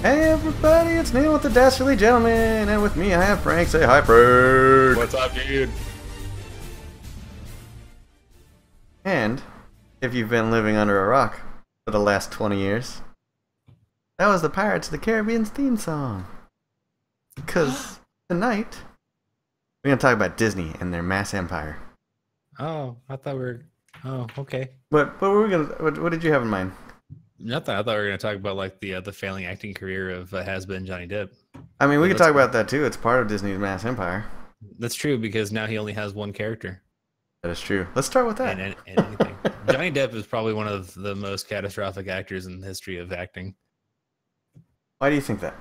Hey everybody, it's Neil with the Dastardly Gentleman, and with me I have Frank. Say hi, Frank! What's up, dude? And, if you've been living under a rock for the last 20 years, that was the Pirates of the Caribbean's theme song. Because tonight, we're going to talk about Disney and their mass empire. Oh, I thought we were... Oh, okay. What were we gonna? What did you have in mind? Nothing. I thought we were going to talk about like the failing acting career of has-been Johnny Depp. I mean, we could talk about that too. It's part of Disney's mass empire. That's true, because now he only has one character. That is true. Let's start with that. And anything. Johnny Depp is probably one of the most catastrophic actors in the history of acting. Why do you think that?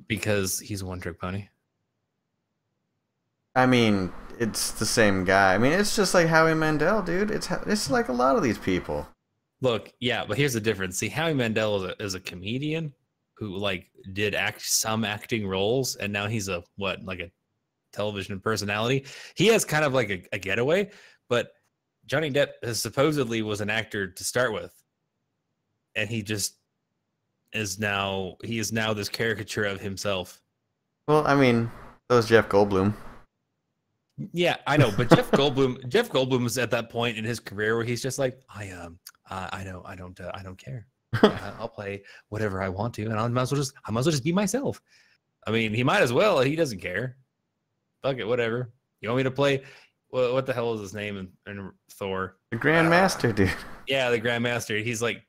Because he's a one-trick pony. I mean, it's the same guy. I mean, it's just like Howie Mandel, dude. It's like a lot of these people. Look, yeah, but here's the difference. See, Howie Mandel is a comedian who like did some acting roles, and now he's a television personality. He has kind of like a getaway, but Johnny Depp supposedly was an actor to start with, and he is now this caricature of himself. Well, I mean, that was Jeff Goldblum. Yeah, I know, but Jeff Goldblum is at that point in his career where he's just like, I don't care. I'll play whatever I want to, and I might as well just be myself. I mean, he might as well. He doesn't care. Fuck it, whatever. You want me to play? What the hell is his name in Thor? The Grand Master, dude. Yeah, the Grand Master. He's like,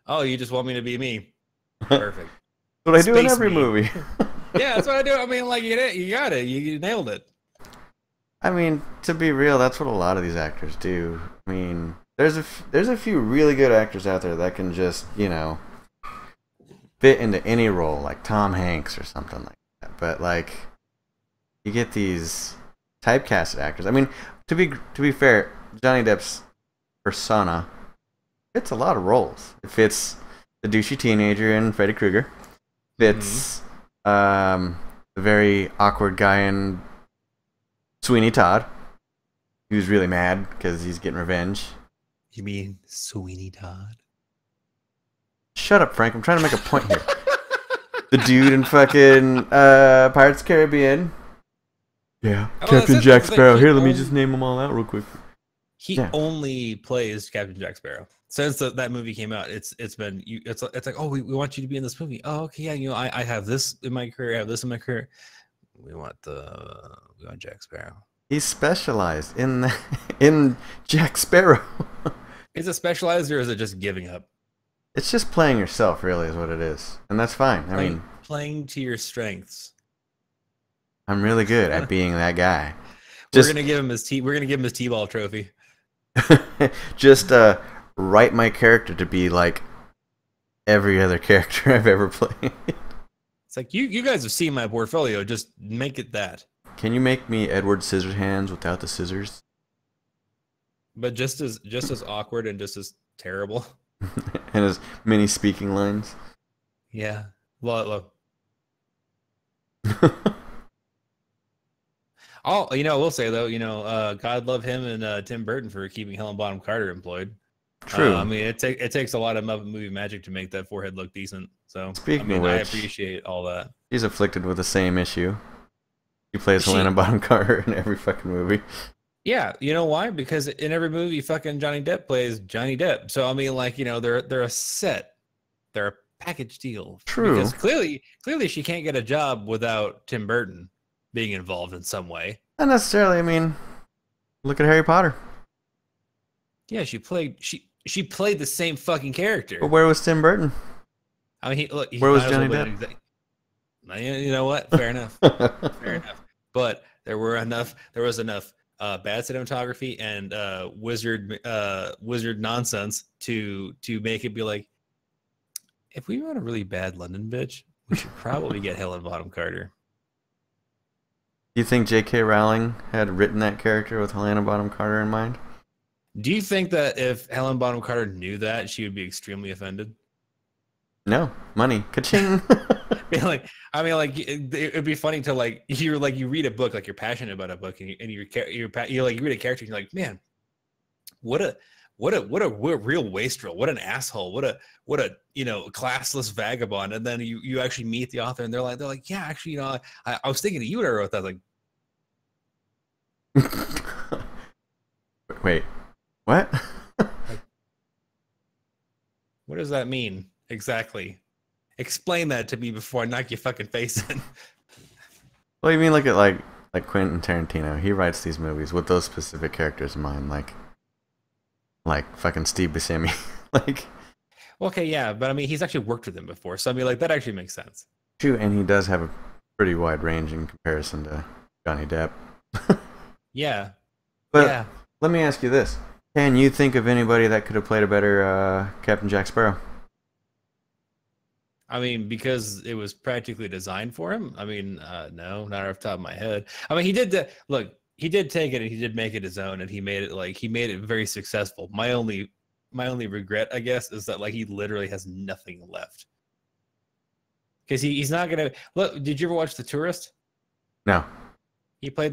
oh, you just want me to be me? Perfect. What I do in every movie. Yeah, that's what I do. I mean, like, you got it. You nailed it. I mean, to be real, that's what a lot of these actors do. I mean, there's a few really good actors out there that can just, fit into any role, like Tom Hanks or something like that. But like, you get these typecasted actors. I mean, to be fair, Johnny Depp's persona fits a lot of roles. It fits the douchey teenager in Freddy Krueger. Fits the very awkward guy in Sweeney Todd, who's really mad because he's getting revenge. You mean Sweeney Todd? Shut up, Frank. I'm trying to make a point here. The dude in fucking Pirates of the Caribbean. Yeah, Captain Jack Sparrow. Here, let me just name them all out real quick. He only plays Captain Jack Sparrow. Since that movie came out, it's like, oh, we want you to be in this movie. Oh, okay, yeah, I have this in my career. I have this in my career. We want Jack Sparrow. He's specialized in Jack Sparrow. Is it specialized, or is it just giving up? It's just playing yourself, really, is what it is, and that's fine. I mean, playing to your strengths. I'm really good at being that guy. We're gonna give him his T-ball trophy. Just write my character to be like every other character I've ever played. It's like you guys have seen my portfolio. Just make it that. Can you make me Edward Scissorhands without the scissors? But just as awkward and just as terrible. And as many speaking lines. Yeah. Look. Oh, I will say though, God love him and Tim Burton for keeping Helen Bonham Carter employed. True. I mean, it takes a lot of movie magic to make that forehead look decent. So speaking of which, I appreciate all that. She's afflicted with the same issue. She plays Helena Bonham Carter in every fucking movie. Yeah, you know why? Because in every movie, fucking Johnny Depp plays Johnny Depp. So I mean, like, they're a set, they're a package deal. True. Because clearly, she can't get a job without Tim Burton being involved in some way. Not necessarily. I mean, look at Harry Potter. Yeah, she played the same fucking character. But where was Tim Burton? I mean, where was Johnny Depp? You know what? Fair enough. Fair enough. But there was enough bad cinematography and wizard nonsense to make it be like, if we want a really bad London bitch, we should probably get Helen Bonham Carter. You think J.K. Rowling had written that character with Helena Bonham Carter in mind? Do you think that if Helen Bonham Carter knew that, she would be extremely offended? No, money, ka-ching. Like, I mean, like it'd be funny to like you read a book, like you're passionate about a book, and you like you read a character, and you're like, man, what a what a real wastrel, what an asshole, what a classless vagabond. And then you actually meet the author, and they're like, yeah, actually, I was thinking of you when I wrote that. Like, Wait, what? what does that mean exactly? Explain that to me before I knock your fucking face in. Well, you mean look at like Quentin Tarantino. He writes these movies with those specific characters in mind, like fucking Steve Buscemi. Like, Okay, yeah, but I mean, he's actually worked with him before, so I mean, like that actually makes sense. true, and he does have a pretty wide range in comparison to Johnny Depp. Yeah, But yeah. let me ask you this: can you think of anybody that could have played a better Captain Jack Sparrow? I mean, because it was practically designed for him. I mean, no, not off the top of my head. I mean, look. He did take it and he did make it his own, and he made it very successful. My only regret, I guess, is that like he literally has nothing left. Because he's not gonna look. Did you ever watch The Tourist? No, He played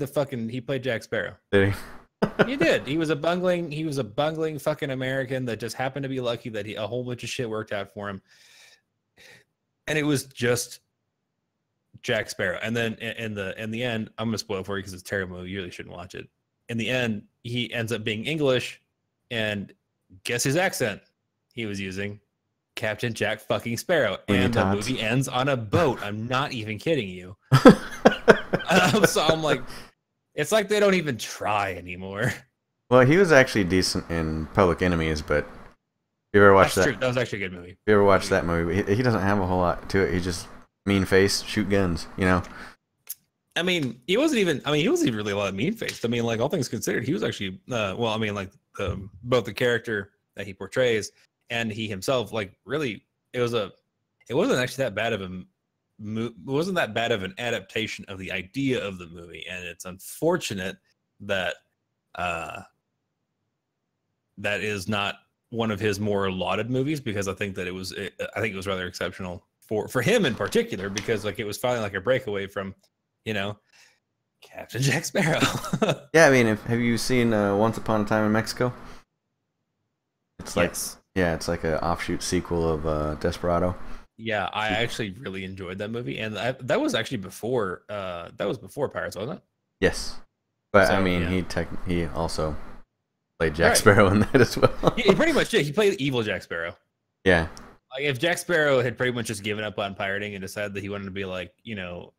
Jack Sparrow. did he? He did. He was a bungling fucking American that just happened to be lucky that a whole bunch of shit worked out for him. And it was just Jack Sparrow. And then in the end, I'm gonna spoil it for you because it's a terrible movie. You really shouldn't watch it. In the end, he ends up being English, and guess his accent he was using? Captain Jack fucking Sparrow. And the movie ends on a boat. I'm not even kidding you. So I'm like, it's like they don't even try anymore. Well, he was actually decent in Public Enemies, but you ever watched That's that? true. That was actually a good movie. You ever watched that movie? He doesn't have a whole lot to it. He just mean face, shoot guns. You know. I mean, he wasn't even really a lot of mean faced. I mean, like all things considered, he was actually well. I mean, like both the character that he portrays and he himself, like really, it wasn't actually that bad of a. It wasn't that bad of an adaptation of the idea of the movie, and it's unfortunate that that is not one of his more lauded movies, because I think it was rather exceptional for him in particular, because like it was finally like a breakaway from, Captain Jack Sparrow. Yeah, I mean, have you seen Once Upon a Time in Mexico? It's like, yes. yeah, it's like an offshoot sequel of Desperado. Yeah, I actually really enjoyed that movie, and that was actually before Pirates, wasn't it? Yes, but So, I mean, yeah. he also played Jack Right. Sparrow in that as well. He pretty much did. He played evil Jack Sparrow. Yeah, Like if Jack Sparrow had pretty much just given up on pirating and decided that he wanted to be like, an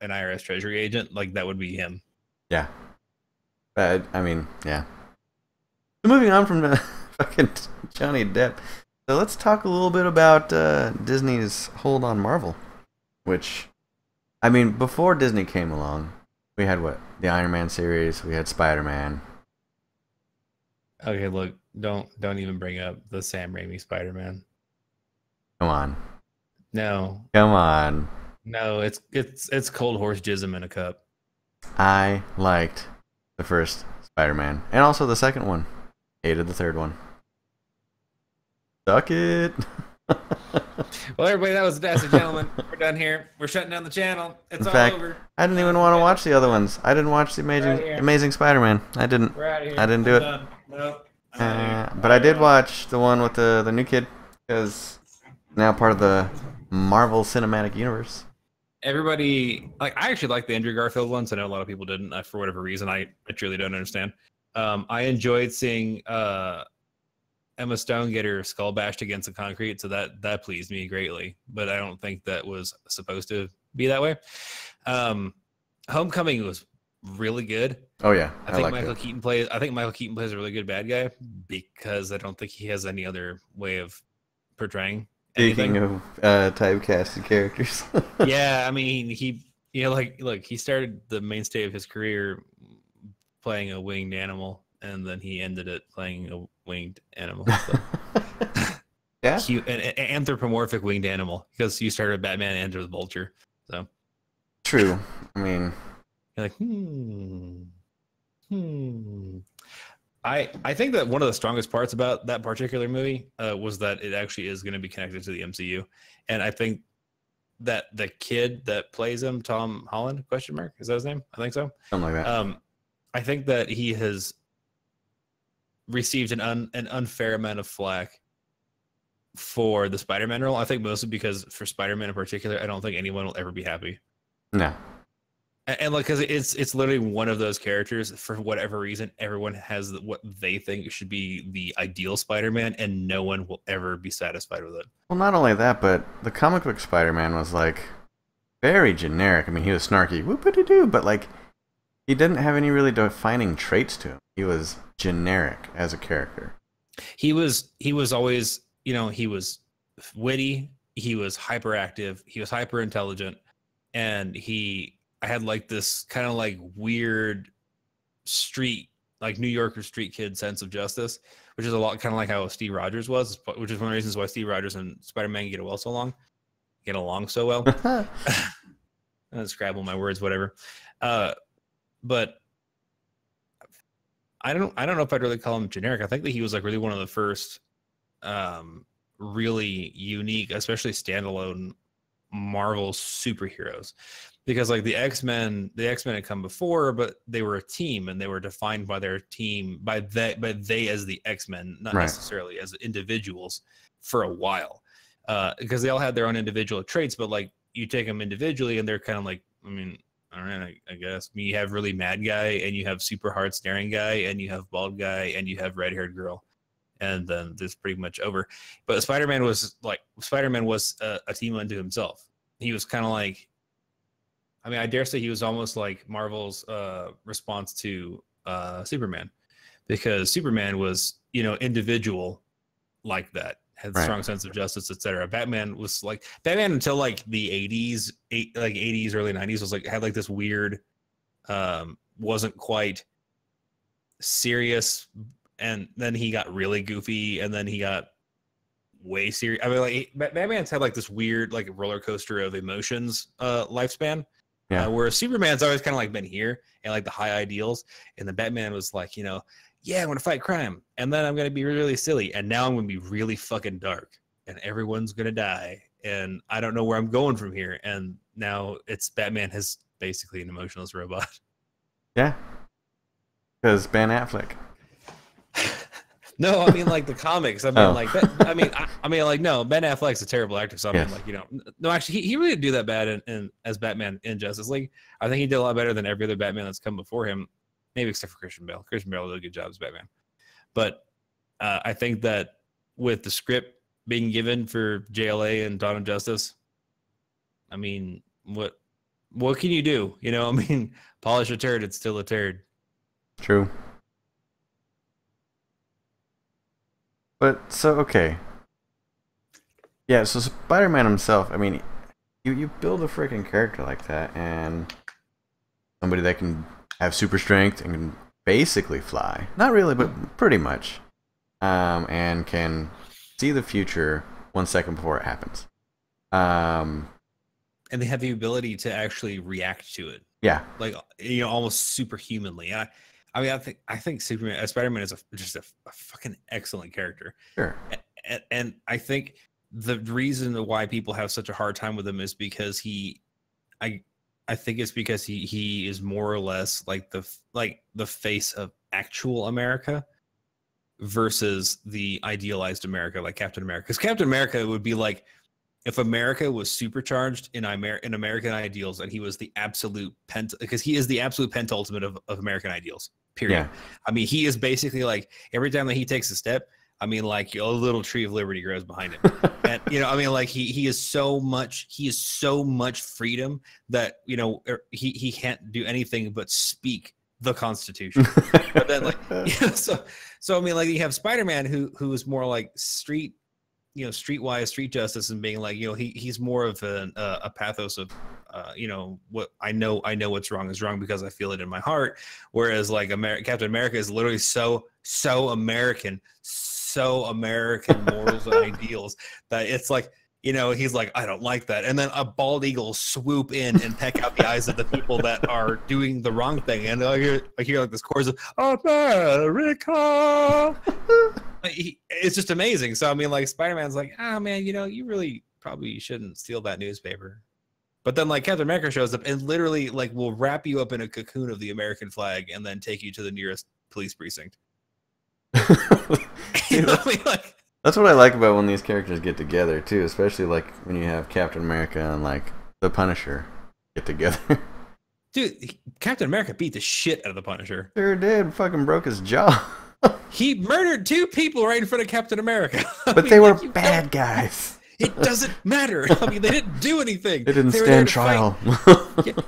IRS treasury agent, like that would be him. yeah. But I mean, yeah. So moving on from fucking Johnny Depp, so let's talk a little bit about Disney's hold on Marvel. Which, I mean, before Disney came along, we had what? The Iron Man series. We had Spider-Man. Okay, look, don't even bring up the Sam Raimi Spider-Man. Come on, No, come on. no, it's cold horse jism in a cup. I liked the first Spider-Man, and also the second one. Hated the third one. Suck it. Well, everybody, that was Dasher Gentlemen. We're done here. We're shutting down the channel. It's In all fact, over. I didn't even want to watch the other ones. I didn't watch the Right here. Amazing Spider-Man. I didn't. We're out of here. I didn't do I'm it. done. Nope. I'm outta here. But I did watch the one with the new kid, because now part of the Marvel Cinematic Universe. Everybody, like, I actually like the Andrew Garfield ones. I know a lot of people didn't, for whatever reason. I truly don't understand. I enjoyed seeing Emma Stone get her skull bashed against the concrete, so that pleased me greatly. But I don't think that was supposed to be that way. Homecoming was really good. Oh yeah, I think liked Michael it. Keaton plays. I think Michael Keaton plays a really good bad guy, because I don't think he has any other way of portraying Speaking anything. of typecasted characters. Yeah, I mean, look, he started the mainstay of his career playing a winged animal, and then he ended it playing a winged animal. So. Yeah. An anthropomorphic winged animal, because you started Batman and Enter the Vulture. So True. I mean, You're like, I think that one of the strongest parts about that particular movie was that it actually is going to be connected to the MCU, and I think that the kid that plays him, Tom Holland, question mark, is that his name? I think so. Something like that. I think that he has received an unfair amount of flack for the Spider-Man role. I think mostly because for Spider-Man in particular, I don't think anyone will ever be happy. No. And like, because it's literally one of those characters, for whatever reason, everyone has what they think should be the ideal Spider-Man, and no one will ever be satisfied with it. Well, not only that, but the comic book Spider-Man was like very generic. I mean, he was snarky, whoop-a-doo-doo, but like he didn't have any really defining traits to him. He was generic as a character. He was always, he was witty, he was hyperactive, he was hyper intelligent, and I had like this kind of like weird street, like New Yorker street kid sense of justice, which is a lot kind of like how Steve Rogers was, which is one of the reasons why Steve Rogers and Spider-Man get along so well. I'll scrabble my words, whatever. But I don't know if I'd really call him generic. I think that he was like really one of the first really unique, especially standalone Marvel superheroes. Because like the X-Men had come before, but they were a team, and they were defined by their team, by they as the X-Men, not necessarily as individuals, for a while. Because they all had their own individual traits, but like you take them individually, and they're kind of like, I mean, all right, I guess. I mean, you have really mad guy, and you have super hard staring guy, and you have bald guy, and you have red haired girl, and then it's pretty much over. But Spider-Man was a team unto himself. He was kind of like, I mean, I dare say he was almost like Marvel's response to Superman, because Superman was, individual like that, had a strong sense of justice, etc. Batman was like Batman until like the 80s, early 90s was like had like this weird, wasn't quite serious, and then he got really goofy, and then he got way serious. I mean, like Batman's had like this weird like roller coaster of emotions lifespan. Yeah. Whereas Superman's always kind of like been here and like the high ideals, and the Batman was like, yeah, I'm going to fight crime, and then I'm going to be really, really silly, and now I'm going to be really fucking dark, and everyone's going to die, and I don't know where I'm going from here. And now it's Batman is basically an emotionless robot. Yeah. Because Ben Affleck. No, I mean like the comics. I mean like that. I mean like no. Ben Affleck's a terrible actor. So I mean like no. Actually, he really didn't do that bad in as Batman in Justice League. I think he did a lot better than every other Batman that's come before him, maybe except for Christian Bale. Christian Bale did a good job as Batman, but I think that with the script being given for JLA and Dawn of Justice, I mean what can you do? I mean, polish a turd, it's still a turd. True. But so okay, yeah. So Spider-Man himself. I mean, you build a freaking character like that, and somebody that can have super strength and can basically fly. Not really, but pretty much. And can see the future 1 second before it happens. And they have the ability to actually react to it. Yeah. Like almost superhumanly. I mean, I think Spider-Man is just a fucking excellent character. Sure. And I think the reason why people have such a hard time with him is because I think it's because he is more or less like the face of actual America versus the idealized America, like Captain America. Because Captain America would be like if America was supercharged in American ideals, and he was the absolute because he is the absolute pentultimate of American ideals. Period. Yeah. I mean, he is basically like every time that he takes a step, I mean, like a little tree of liberty grows behind him. And I mean, like he is so much freedom that he can't do anything but speak the Constitution. But then so I mean, like you have Spider-Man who is more like streetwise street justice, and being like he's more of a pathos of what I know what's wrong is wrong because I feel it in my heart, whereas like Captain America is literally so American morals and ideals that it's like you know, he's like, I don't like that. And then a bald eagle swoop in and peck out the eyes of the people that are doing the wrong thing. And I hear like this chorus of America. It's just amazing. So I mean, like Spider-Man's like, man, you know, you really probably shouldn't steal that newspaper. But then like Captain America shows up and literally like will wrap you up in a cocoon of the American flag and then take you to the nearest police precinct. You know, I mean, like, that's what I like about when these characters get together too, especially like when you have Captain America and like the Punisher get together. Dude, Captain America beat the shit out of the Punisher. Sure did. Fucking broke his jaw. He murdered 2 people right in front of Captain America. But they were bad guys. It doesn't matter. I mean, they didn't do anything. They didn't stand trial.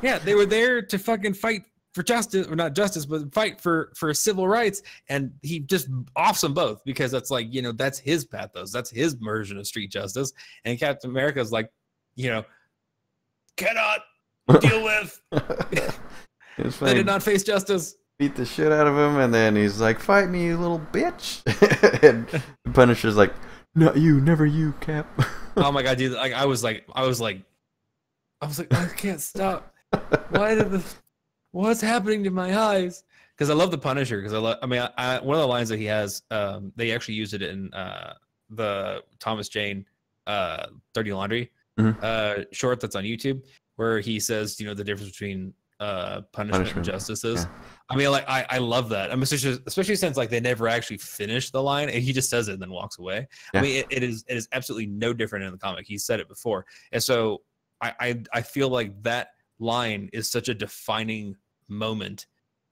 Yeah, they were there to fucking fight for justice, or not justice, but fight for civil rights. And he just offs them both because that's like, you know, that's his pathos. That's his version of street justice. And Captain America is like, you know, cannot deal with. They did not face justice. Beat the shit out of him, and then he's like, "Fight me, you little bitch!" And the Punisher's like, "Not you, never you, Cap." Oh my god, dude! Like I was like, I can't stop. What's happening to my eyes? Because I love the Punisher. Because one of the lines that he has, they actually used it in the Thomas Jane Dirty Laundry short that's on YouTube, where he says, you know, the difference between punishment and justice is. Yeah. I mean, like I love that. I mean, especially since like they never actually finish the line, and he just says it and then walks away. Yeah. I mean, it is absolutely no different in the comic. He said it before, and so I feel like that line is such a defining moment,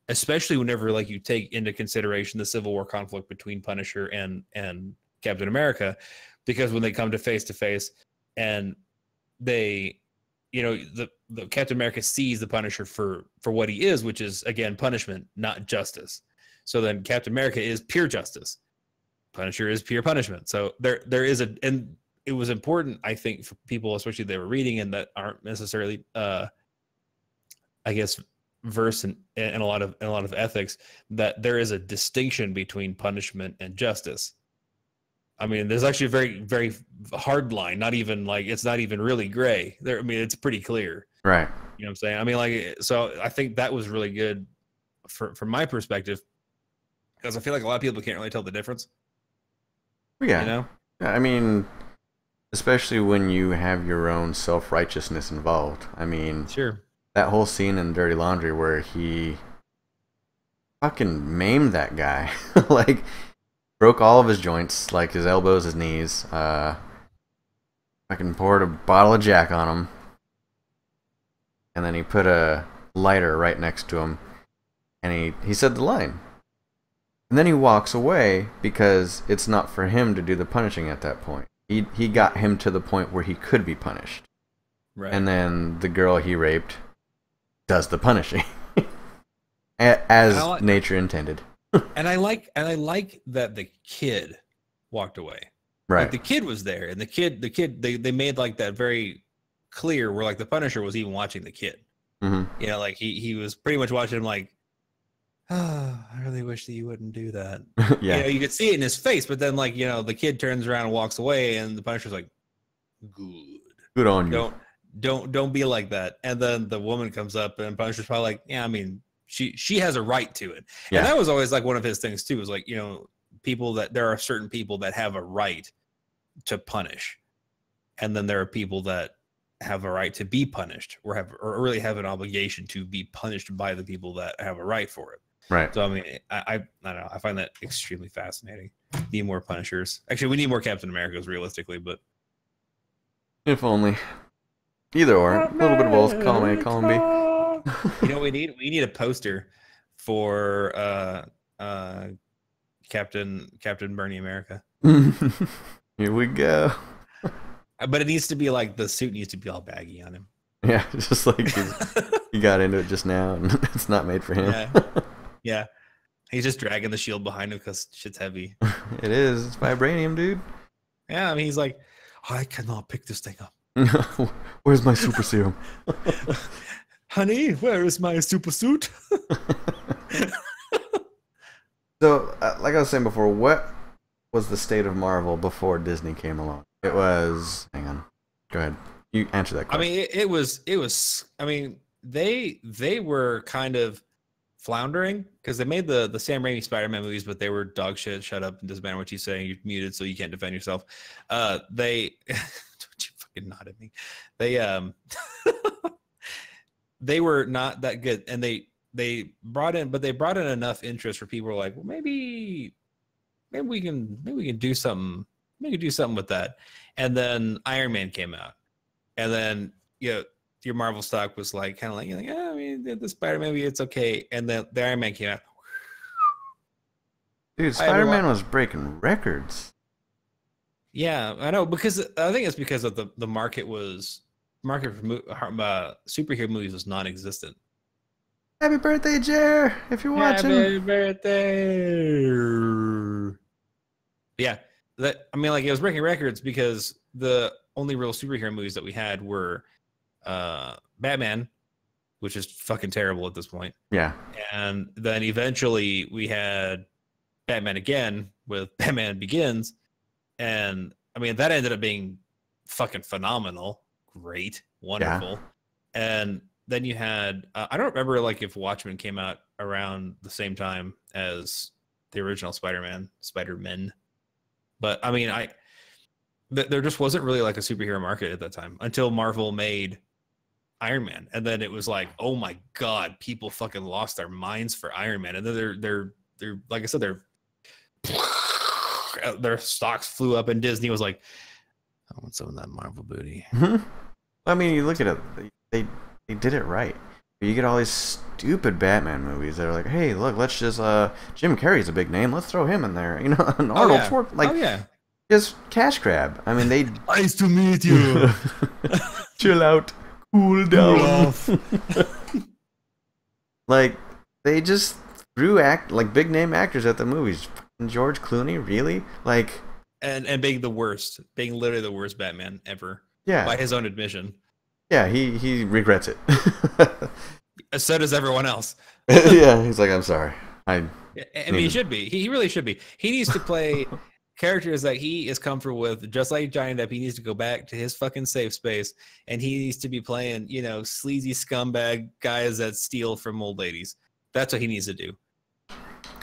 especially whenever like you take into consideration the Civil War conflict between Punisher and Captain America, because when they come to face and they, you know, the Captain America sees the Punisher for what he is, which is again punishment, not justice. So then Captain America is pure justice. Punisher is pure punishment. So there is and it was important, I think, for people, especially they were reading and that aren't necessarily I guess versed in a lot of ethics, that there is a distinction between punishment and justice. I mean, there's actually a very, very hard line. Not even like, it's not even really gray there. I mean, it's pretty clear. Right. You know what I'm saying? I mean, like, so I think that was really good from my perspective, because I feel like a lot of people can't really tell the difference. Yeah. You know? I mean, especially when you have your own self-righteousness involved. I mean, sure. That whole scene in Dirty Laundry where he fucking maimed that guy. Like, broke all of his joints, like his elbows, his knees. Fucking poured a bottle of Jack on him. And then he put a lighter right next to him. And he said the line. And then he walks away because it's not for him to do the punishing at that point. He got him to the point where he could be punished. Right. And then the girl he raped does the punishing. As nature intended. And I like that the kid walked away. Right. Like the kid was there, and the kid they made like that very clear where like the Punisher was even watching the kid. Mm-hmm. You know, like he was pretty much watching him like, I really wish that you wouldn't do that. Yeah. You know, you could see it in his face, but then like, you know, the kid turns around and walks away, and the Punisher's like, good on you. Don't be like that. And then the woman comes up, and Punisher's probably like, yeah, I mean, she has a right to it. Yeah. And that was always like one of his things too, was like, you know, there are certain people that have a right to punish, and then there are people that have a right to be punished, or really have an obligation to be punished by the people that have a right for it. Right. So I mean, I don't know. I find that extremely fascinating. Need more Punishers. Actually, we need more Captain Americas, realistically, but if only. Either or, a little bit of both. Column A, column B. You know what we need? We need a poster for Captain Bernie America. Here we go. But it needs to be like, the suit needs to be all baggy on him. Yeah, just like he got into it just now, and it's not made for him. Yeah. He's just dragging the shield behind him because shit's heavy. It is. It's vibranium, dude. Yeah, I mean, he's like, I cannot pick this thing up. Where's my super serum? Honey, where is my super suit? So, like I was saying before, what was the state of Marvel before Disney came along? It was, hang on, Go ahead. You answer that I question. mean, it was. I mean, they were kind of floundering because they made the Sam Raimi Spider-Man movies, but they were dog shit. Shut up and doesn't matter what you say. You're muted, so you can't defend yourself. They don't you fucking nod at me. They they were not that good, and they brought in enough interest for people who were like, well, maybe we can do something. Maybe we can do something with that. And then Iron Man came out, and then your Marvel stock was like kind of like, I mean, the Spider-Man movie, it's okay. And then the Iron Man came out. Dude, Spider-Man was breaking records. Yeah, I know, because I think it's because of the market for superhero movies was non-existent. Happy birthday, Jer! If you're watching. Happy birthday! Yeah, I mean, like, it was breaking records because the only real superhero movies that we had were Batman, which is fucking terrible at this point. Yeah. And then eventually we had Batman again with Batman Begins. And I mean, that ended up being fucking phenomenal. Great. Wonderful. Yeah. And then you had, I don't remember like if Watchmen came out around the same time as the original Spider-Man. But I mean, there just wasn't really like a superhero market at that time until Marvel made Iron Man. And then it was like, oh my God, people fucking lost their minds for Iron Man. And then they're like I said, their stocks flew up, and Disney was like, I want some of that Marvel booty. I mean, you look at it, they did it right. You get all these stupid Batman movies that are like, hey, look, let's just Jim Carrey's a big name, let's throw him in there, and Arnold Schwarzenegger, like, just cash grab. I mean, they nice to meet you. Chill out, cool down. Like, they just threw big name actors at the movies. George Clooney, really? Like, and being literally the worst Batman ever. Yeah, by his own admission. Yeah, he regrets it. So does everyone else. Yeah, he's like, I'm sorry. I mean, he should be. He really should be. He needs to play characters that he is comfortable with, just like Johnny Depp. He needs to go back to his fucking safe space, and he needs to be playing, sleazy scumbag guys that steal from old ladies. That's what he needs to do.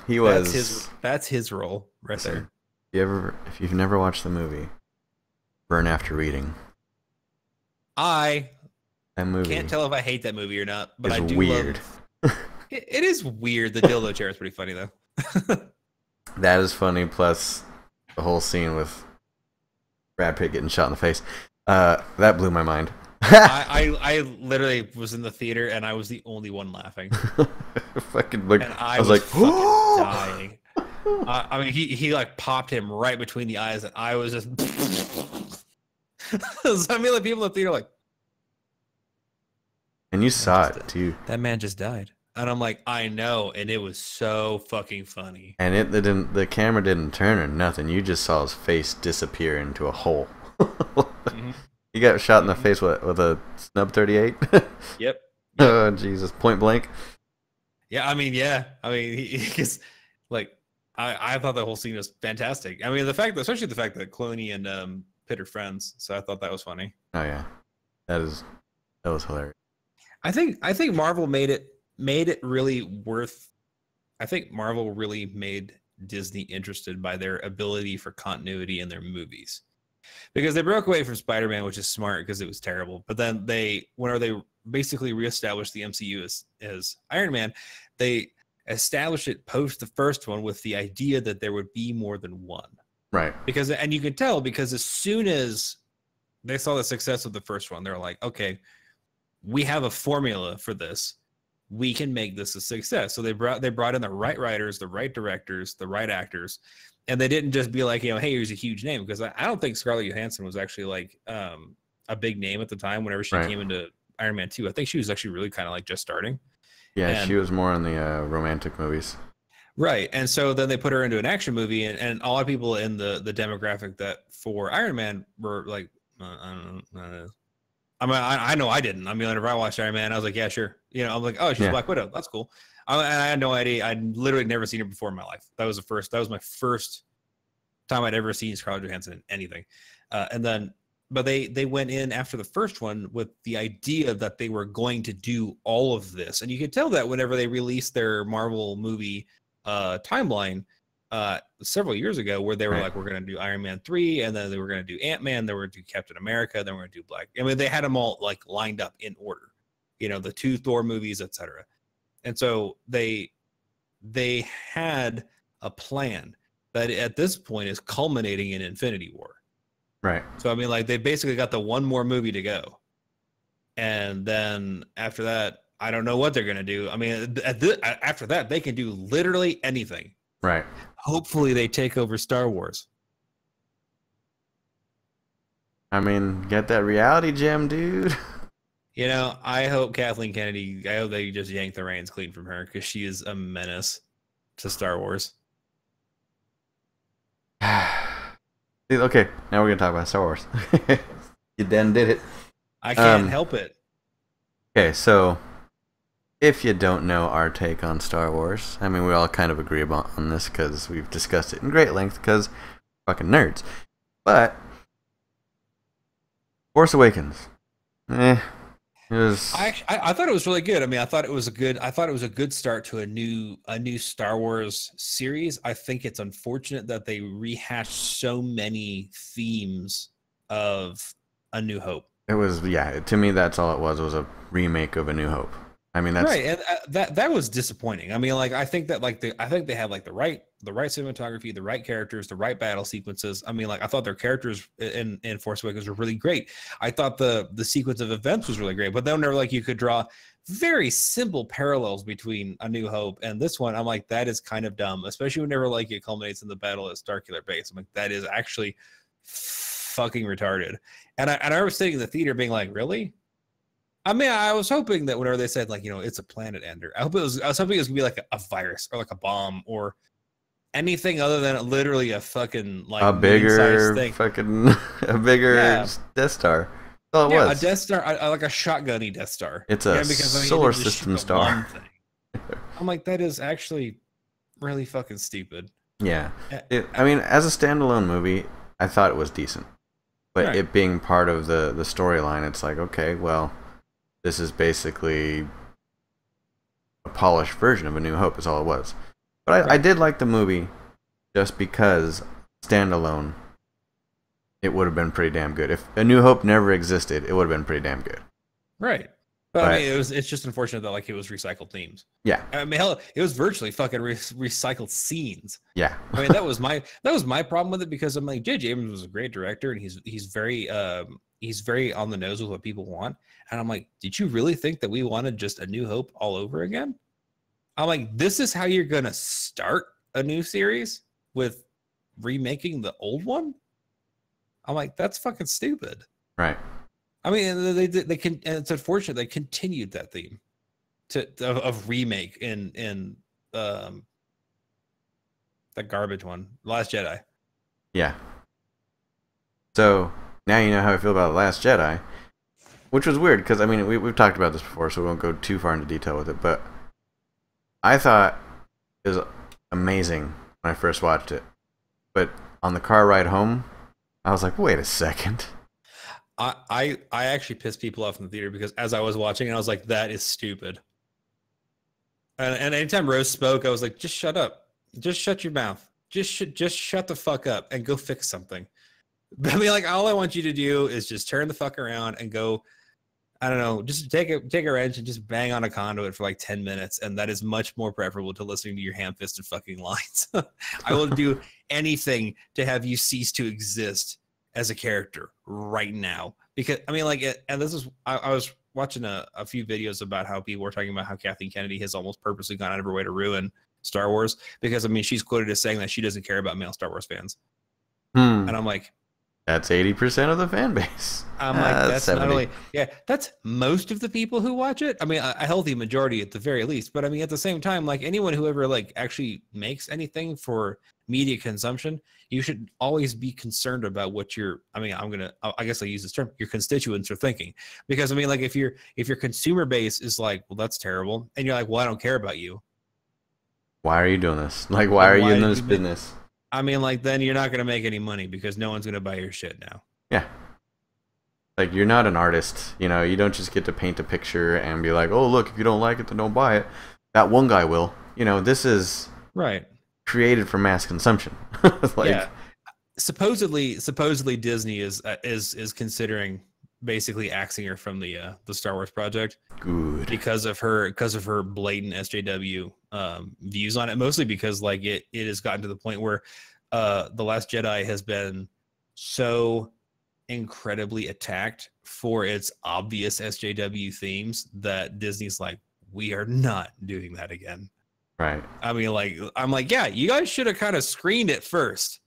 That's his role right there. If you've never watched the movie Burn After Reading, that movie can't tell if I hate that movie or not, but I do weird. It is weird. The dildo chair is pretty funny though. That is funny. Plus, the whole scene with Brad Pitt getting shot in the face. That blew my mind. I literally was in the theater and I was the only one laughing. I was like, fucking dying. I mean, he like popped him right between the eyes, and I was just. So, I mean, like, people in the theater like. And you saw it too. That man just died, and I'm like, I know, and it was so fucking funny. And the camera didn't turn or nothing. You just saw his face disappear into a hole. Mm-hmm. He got shot in the face with a snub 38. Yep. Oh Jesus! Point blank. Yeah, I mean, he's like, I thought the whole scene was fantastic. I mean, especially the fact that Clooney and Pitt are friends, so I thought that was funny. Oh yeah, that was hilarious. I think Marvel made it really worth. I think Marvel really made Disney interested by their ability for continuity in their movies, because they broke away from Spider-Man, which is smart because it was terrible. But then whenever they basically reestablished the MCU as Iron Man, they established it post the first one with the idea that there would be more than one. Right. And you can tell because as soon as they saw the success of the first one, they're like, okay, we have a formula for this. We can make this a success. So they brought in the right writers, the right directors, the right actors. And they didn't just be like, hey, here's a huge name. Because I don't think Scarlett Johansson was actually like a big name at the time whenever she came into Iron Man 2. I think she was actually really kind of like just starting. Yeah, she was more in the romantic movies. Right. And so then they put her into an action movie, and a lot of people in the demographic that for Iron Man were like, I don't know. I mean, I know I didn't. I mean, whenever I watched Iron Man, I was like, yeah, sure. I'm like, oh, she's Black Widow. That's cool. And I had no idea. I'd literally never seen her before in my life. That was my first time I'd ever seen Scarlett Johansson in anything. And then they went in after the first one with the idea that they were going to do all of this, and you could tell that whenever they released their Marvel movie timeline several years ago, where they were like, we're going to do Iron Man 3, and then they were going to do Ant-Man, they were going to do Captain America, then we're going to do Black. I mean, they had them all like lined up in order, you know, the 2 Thor movies, etc. And so they had a plan that at this point is culminating in Infinity War. Right. So I mean, like, they basically got the one more movie to go, and then after that, I don't know what they're gonna do. I mean, after that, they can do literally anything. Right. Hopefully, they take over Star Wars. I mean, get that reality gem, dude. You know, I hope Kathleen Kennedy. I hope they just yank the reins clean from her, because she is a menace to Star Wars. Okay, now we're gonna talk about Star Wars. You then did it. I can't help it. Okay, so if you don't know our take on Star Wars, I mean, we all kind of agree on this because we've discussed it in great length because fucking nerds. But Force Awakens, it was. I thought it was really good. I mean, I thought it was a good start to a new Star Wars series. I think it's unfortunate that they rehashed so many themes of A New Hope. It was, yeah. To me, that's all it was. It was a remake of A New Hope. I mean, that's right, and that was disappointing. I mean, like, I think that I think they have like the right cinematography, the right characters, the right battle sequences. I mean, like, I thought their characters in Force Awakens were really great. I thought the sequence of events was really great, but then whenever, like, you could draw very simple parallels between A New Hope and this one, I'm like, that is kind of dumb, especially whenever, like, it culminates in the battle at Starkiller Base. I'm like, that is actually fucking retarded. And I was sitting in the theater being like, really? I mean, I was hoping that whenever they said, like, you know, it's a planet ender, I was hoping it was gonna be like a virus or like a bomb or anything other than literally a fucking, like, a bigger thing. Fucking a bigger Death Star. That's all it was. A Death Star, like a shotgunny Death Star. It's a solar system star. I'm like, that is actually really fucking stupid. Yeah, I mean, as a standalone movie, I thought it was decent, but it being part of the storyline, it's like, okay, well, this is basically a polished version of A New Hope is all it was. But I did like the movie just because standalone, it would have been pretty damn good. If A New Hope never existed, it would have been pretty damn good. Right. But I mean, it's just unfortunate that, like, it was recycled themes. Yeah. I mean, hell, it was virtually fucking recycled scenes. Yeah. I mean, that was my problem with it, because I'm like, J.J. Abrams was a great director, and he's very on the nose with what people want. And I'm like, did you really think that we wanted just A New Hope all over again? I'm like, this is how you're gonna start a new series, with remaking the old one? I'm like, that's fucking stupid. Right. I mean, they can, and it's unfortunate they continued that theme of remake in the garbage one, Last Jedi. Yeah. So now you know how I feel about The Last Jedi, which was weird because, I mean, we've talked about this before, so we won't go too far into detail with it. But I thought it was amazing when I first watched it, but on the car ride home, I was like, wait a second. I actually pissed people off in the theater, because as I was watching, I was like, that is stupid. And anytime Rose spoke, I was like, just shut up. Just shut your mouth. Just shut the fuck up and go fix something. I mean, like, all I want you to do is just turn the fuck around and go, I don't know, just take a wrench and just bang on a conduit for like 10 minutes. And that is much more preferable to listening to your ham-fisted fucking lines. I will do anything to have you cease to exist as a character right now. Because, I mean, like, and this is, I was watching a few videos about how people were talking about how Kathleen Kennedy has almost purposely gone out of her way to ruin Star Wars, because, I mean, she's quoted as saying that she doesn't care about male Star Wars fans. And I'm like, that's 80% of the fan base. I'm like, that's 70. Not only, that's most of the people who watch it. I mean, a healthy majority at the very least. But I mean, at the same time, like, anyone who ever, like, actually makes anything for media consumption, you should always be concerned about what your, I mean, I guess I'll use this term, your constituents are thinking. Because, I mean, like, if your consumer base is like, well, that's terrible, and you're like, well, I don't care about you. Why are you doing this? Like, why are you in this business? I mean, like, then you're not going to make any money, because no one's going to buy your shit now. Yeah. Like, you're not an artist, you know. You don't just get to paint a picture and be like, oh, look, if you don't like it, then don't buy it. That one guy will. You know, this is Right. created for mass consumption. Like, Yeah. Supposedly Disney is considering basically axing her from the Star Wars project good. because of her blatant SJW views on it, mostly because like it has gotten to the point where The Last Jedi has been so incredibly attacked for its obvious SJW themes that Disney's like, we are not doing that again. Right. I mean, like, I'm like, yeah, you guys should have kind of screened it first,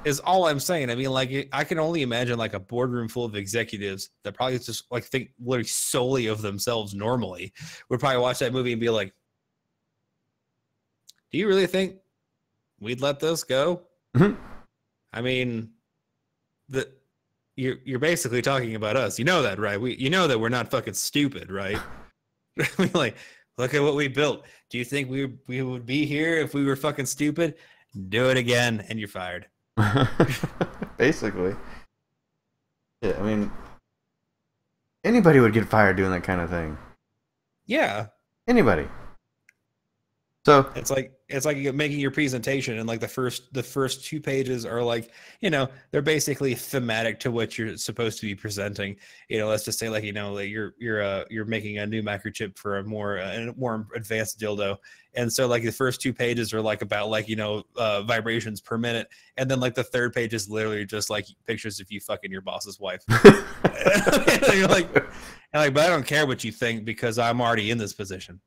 is all I'm saying. I mean, like, I can only imagine like a boardroom full of executives that probably just like think literally solely of themselves normally would probably watch that movie and be like, do you really think we'd let this go? Mhm. I mean, you're basically talking about us. You know that, right? You know that we're not fucking stupid, right? I mean, like, look at what we built. Do you think we would be here if we were fucking stupid? Do it again, and you're fired. Basically. Yeah, I mean, anybody would get fired doing that kind of thing. Yeah, Anybody. So, it's like you're making your presentation, and like the first 2 pages are like, you know, they're basically thematic to what you're supposed to be presenting. You know, let's just say like, you know, like you're making a new microchip for a more advanced dildo, and so like the first 2 pages are like about like, you know, vibrations per minute, and then like the third page is literally just like pictures of you fucking your boss's wife. And you're like, but I don't care what you think because I'm already in this position.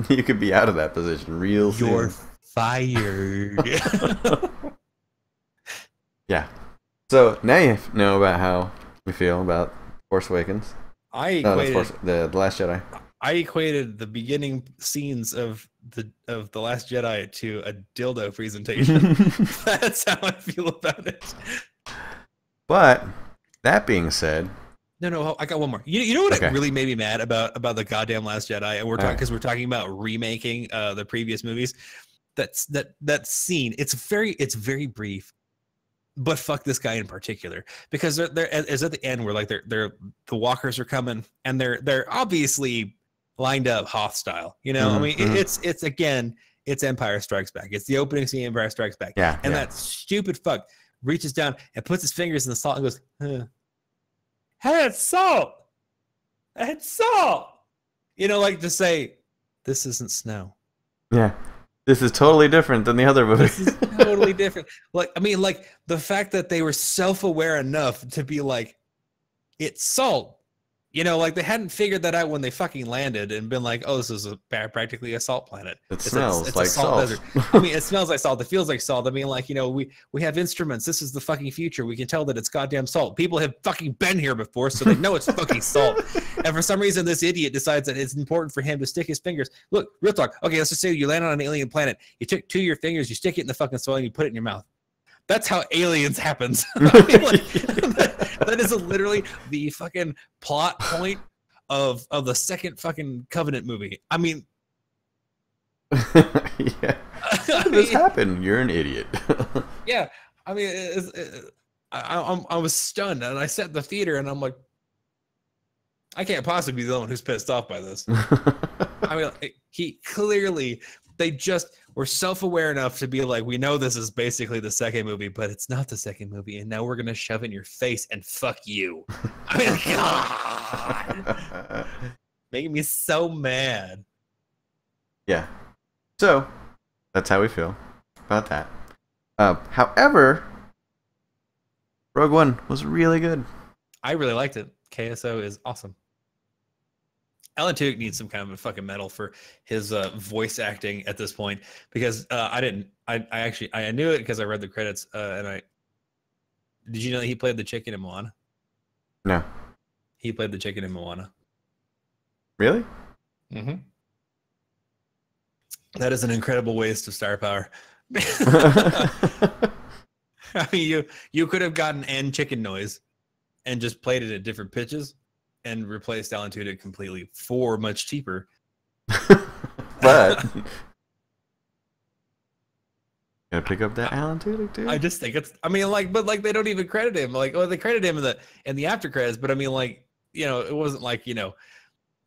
you could be out of that position real soon. You're fired. Yeah. So now you know about how we feel about Force Awakens. The Last Jedi. I equated the beginning scenes of the Last Jedi to a dildo presentation. That's how I feel about it. But that being said, No, I got one more. You know what Okay. really made me mad about the goddamn Last Jedi, and we're talking Alright. because we're talking about remaking the previous movies. That scene. It's very brief, but fuck this guy in particular, because they're is at the end where like the walkers are coming and they're obviously lined up Hoth style. You know, I mean, it's again, it's Empire Strikes Back. It's the opening scene of Empire Strikes Back. Yeah, And yeah. that stupid fuck reaches down and puts his fingers in the salt and goes, huh. Hey, it's salt. It's salt. You know, like to say, this isn't snow. yeah, this is totally different than the other movie. This is totally different. Like, I mean, like the fact that they were self-aware enough to be like, it's salt. You know, like they hadn't figured that out when they fucking landed and been like, oh, this is practically a salt planet. It smells it's like a salt salt. desert. I mean, it smells like salt. It feels like salt. I mean, like, you know, we have instruments. This is the fucking future. We can tell that it's goddamn salt. People have fucking been here before, so they know it's fucking salt. And for some reason, this idiot decides that it's important for him to stick his fingers. Look, real talk. Okay, let's just say you land on an alien planet. You took 2 of your fingers, you stick it in the fucking soil, and you put it in your mouth. That's how aliens happens. I mean, like, that is literally the fucking plot point of the second fucking Covenant movie. I mean, Yeah. How did this happen? You're an idiot. yeah. I mean, I was stunned, and I sat in the theater, and I'm like, I can't possibly be the one who's pissed off by this. I mean, he clearly, they just were self-aware enough to be like, we know this is basically the second movie, but it's not the second movie, and now we're gonna shove it in your face and fuck you. I mean, God, making me so mad. Yeah. So that's how we feel about that. However, Rogue One was really good. I really liked it. KSO is awesome. Alan Tudyk needs some kind of a fucking medal for his voice acting at this point, because I knew it because I read the credits, and did you know that he played the chicken in Moana? No. He played the chicken in Moana. Really? Mm-hmm. That is an incredible waste of star power. I mean, you could have gotten N chicken noise and just played it at different pitches and replaced Alan Tudyk completely for much cheaper. But Gotta pick up that Alan Tudyk, dude. I just think it's. I mean, like, but like they don't even credit him. Like, well, they credit him in the after credits, but I mean, like, it wasn't like I don't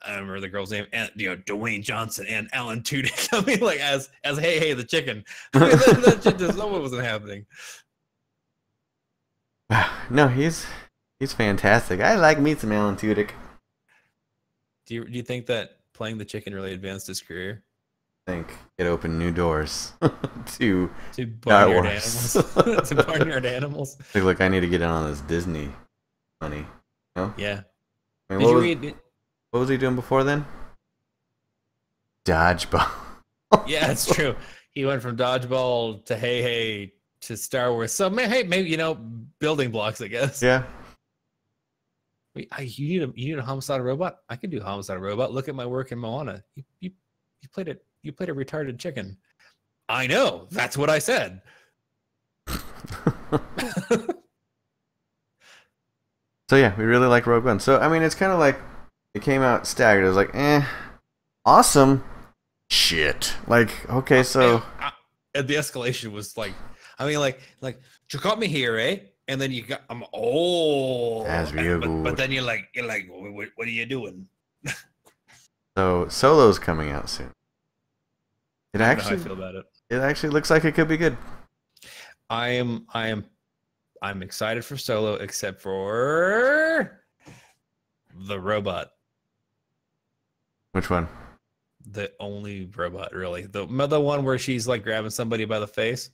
remember the girl's name, and Dwayne Johnson and Alan Tudyk. I mean, like as hey the chicken. I mean, that shit just wasn't happening. No, he's fantastic. I like me some Alan Tudyk. Do you think that playing the chicken really advanced his career? I think it opened new doors to barnyard animals. To barnyard animals. Like, look, I need to get in on this Disney money. No? Yeah. I mean, what was he doing before then? Dodgeball. Yeah, that's true. He went from Dodgeball to Hey to Star Wars. So maybe building blocks, I guess. Yeah. You need a homicidal robot? I can do homicidal robot. Look at my work in Moana. You played a retarded chicken. I know. That's what I said. So yeah, we really like Rogue One. So I mean, it's kind of like it came out staggered. It was like, awesome, shit. Like, okay, so and the escalation was like, I mean, like you got me here, eh? And then you got that's real good. But then you're like, what are you doing? So Solo's coming out soon. I don't know how I feel about it. It actually looks like it could be good. I'm excited for Solo, except for the robot. Which one? The only robot, really. The one where she's like grabbing somebody by the face.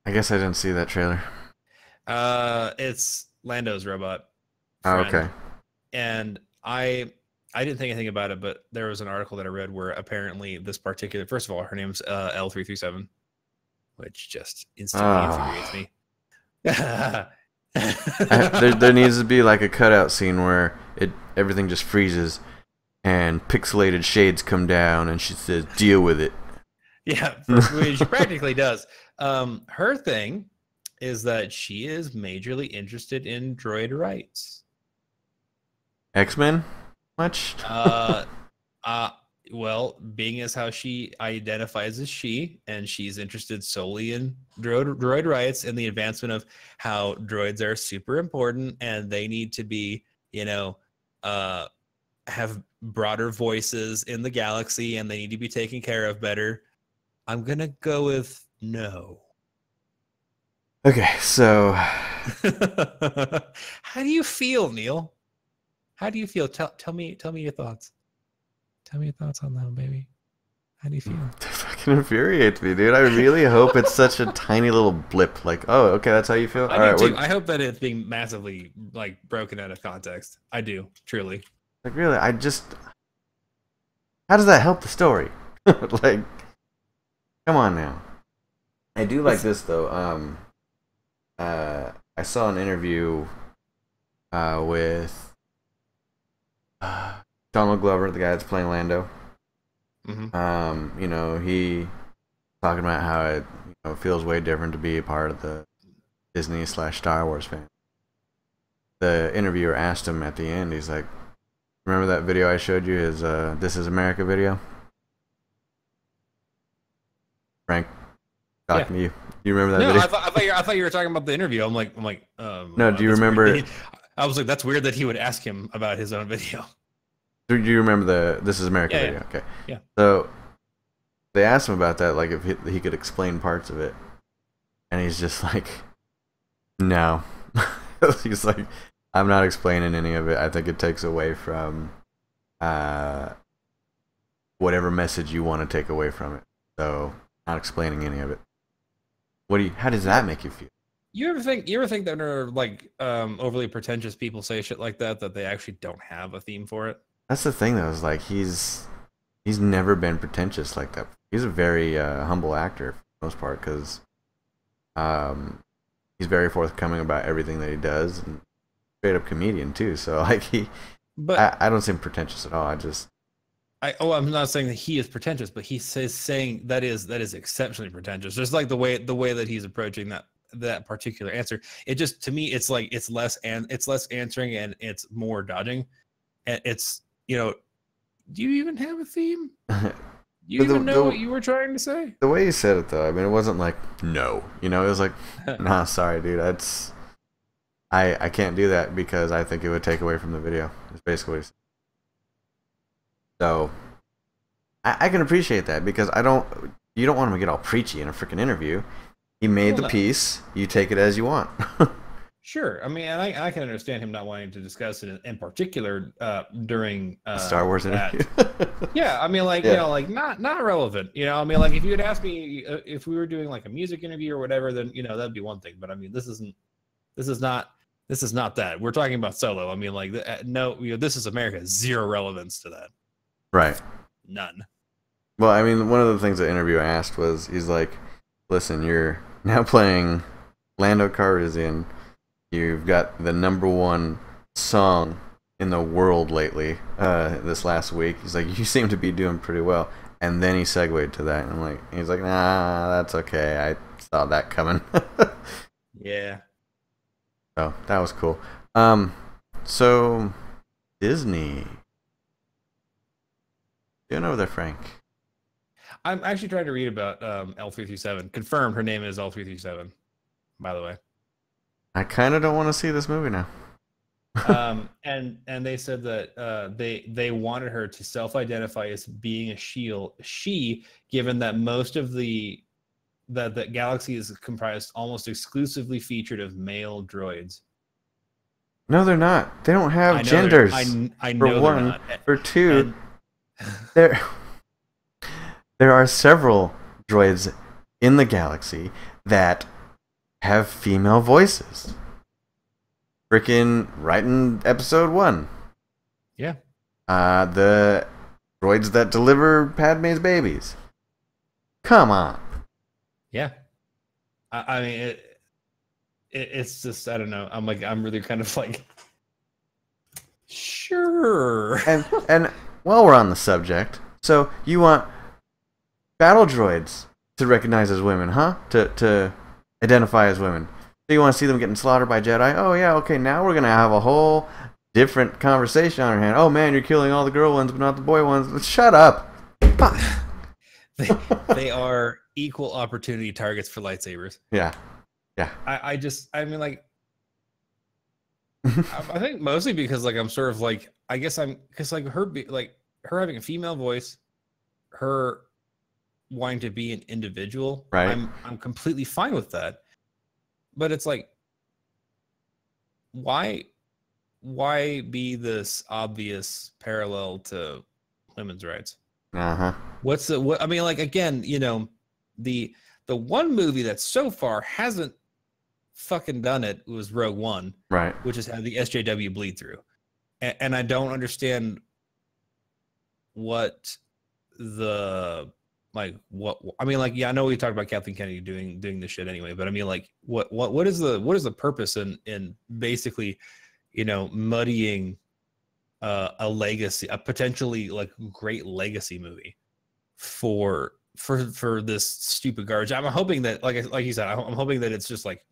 I guess I didn't see that trailer. It's Lando's robot. Oh, okay. And I didn't think anything about it, but there was an article that I read where apparently this particular, first of all, her name's L337, which just instantly infuriates me. There needs to be like a cutout scene where everything just freezes and pixelated shades come down and she says, deal with it. Yeah, she practically does. Her thing is that she is majorly interested in droid rights. X-Men? Much? Well, being as how she identifies as she, and she's interested solely in droid rights and the advancement of how droids are super important and they need to be, have broader voices in the galaxy and they need to be taken care of better. I'm going to go with no. Okay, so how do you feel, Neil? How do you feel? Tell me your thoughts. Tell me your thoughts on that, baby. How do you feel? It fucking infuriates me, dude. I really hope it's such a tiny little blip. Like, oh, okay, that's how you feel? I do too. I hope that it's being massively, like, broken out of context. I do, truly. Like, really, how does that help the story? Like, come on now. I do like this, though. I saw an interview with Donald Glover, the guy that's playing Lando. Mm-hmm. He talking about how it feels way different to be a part of the Disney/Star Wars fan. The interviewer asked him at the end, he's like, remember that video I showed you, his This Is America video? Frank, talking to you. Do you remember that video? I thought you were talking about the interview. I'm like, no, do you remember? I was like, that's weird that he would ask him about his own video. Do you remember the This Is America video? Yeah. Okay. Yeah. So they asked him about that, like if he could explain parts of it, and he's just like, no. He's like, I'm not explaining any of it. I think it takes away from whatever message you want to take away from it. So not explaining any of it. How does that make you feel? You ever think that when like overly pretentious people say shit like that they actually don't have a theme for it? That's the thing, though. Is like he's never been pretentious like that. He's a very humble actor for the most part because he's very forthcoming about everything that he does, and straight up comedian too. So like I don't seem pretentious at all. I'm not saying that he is pretentious, but he says saying that is exceptionally pretentious. Just like the way that he's approaching that particular answer. It just, to me, it's like it's less answering and it's more dodging. And it's, do you even have a theme? You even know what you were trying to say? The way you said it, though, I mean, it wasn't like no. You know, it was like, nah, sorry, dude. I can't do that because I think it would take away from the video. It's basically what he said. So I can appreciate that because you don't want him to get all preachy in a freaking interview. He made the piece. You take it as you want. Sure. I mean, and I can understand him not wanting to discuss it in particular during Star Wars interview. Yeah, I mean, like, you know, like not relevant. You know, I mean, like if you had asked me if we were doing like a music interview or whatever, then you know that'd be one thing. But I mean, this is not that. We're talking about Solo. I mean, like, no, you know, This Is America. Zero relevance to that. Right. None. Well, I mean, one of the things the interviewer asked was, he's like, listen, you're now playing Lando Calrissian. You've got the #1 song in the world lately, this last week. He's like, you seem to be doing pretty well. And then he segued to that. And I'm like, he's like, nah, that's okay. I saw that coming. Yeah. So that was cool. So Disney. Doing over there, Frank. I'm actually trying to read about L337. Confirmed her name is L337, by the way. I kind of don't want to see this movie now. And they said that they wanted her to self-identify as being a she, given that most of the galaxy is comprised almost exclusively featured of male droids. No, they're not. They don't have genders. I know for one. They're not. For two, there are several droids in the galaxy that have female voices. Freaking right in episode 1. Yeah. The droids that deliver Padme's babies. Come on. Yeah. I mean, it's just, I don't know. I'm really kind of like, sure. And while we're on the subject, so you want battle droids to recognize as women, huh? To identify as women. So you want to see them getting slaughtered by Jedi? Oh yeah, okay, now we're going to have a whole different conversation on our hand. Oh man, you're killing all the girl ones but not the boy ones. Shut up. They are equal opportunity targets for lightsabers. Yeah. I mean, like, I think mostly because, like, I'm sort of like, I guess because, like, her having a female voice, her wanting to be an individual, right? I'm completely fine with that. But it's like, why be this obvious parallel to women's rights? Uh-huh. I mean, like, again, you know, the one movie that so far hasn't fucking done it was Rogue One, right? Which has had the SJW bleed through, and I don't understand what I mean, like, yeah, I know we talked about Kathleen Kennedy doing this shit anyway, but I mean, like, what is the purpose in basically, you know, muddying a legacy, a potentially like great legacy movie for this stupid garbage? I'm hoping that, like you said, I'm hoping that it's just like,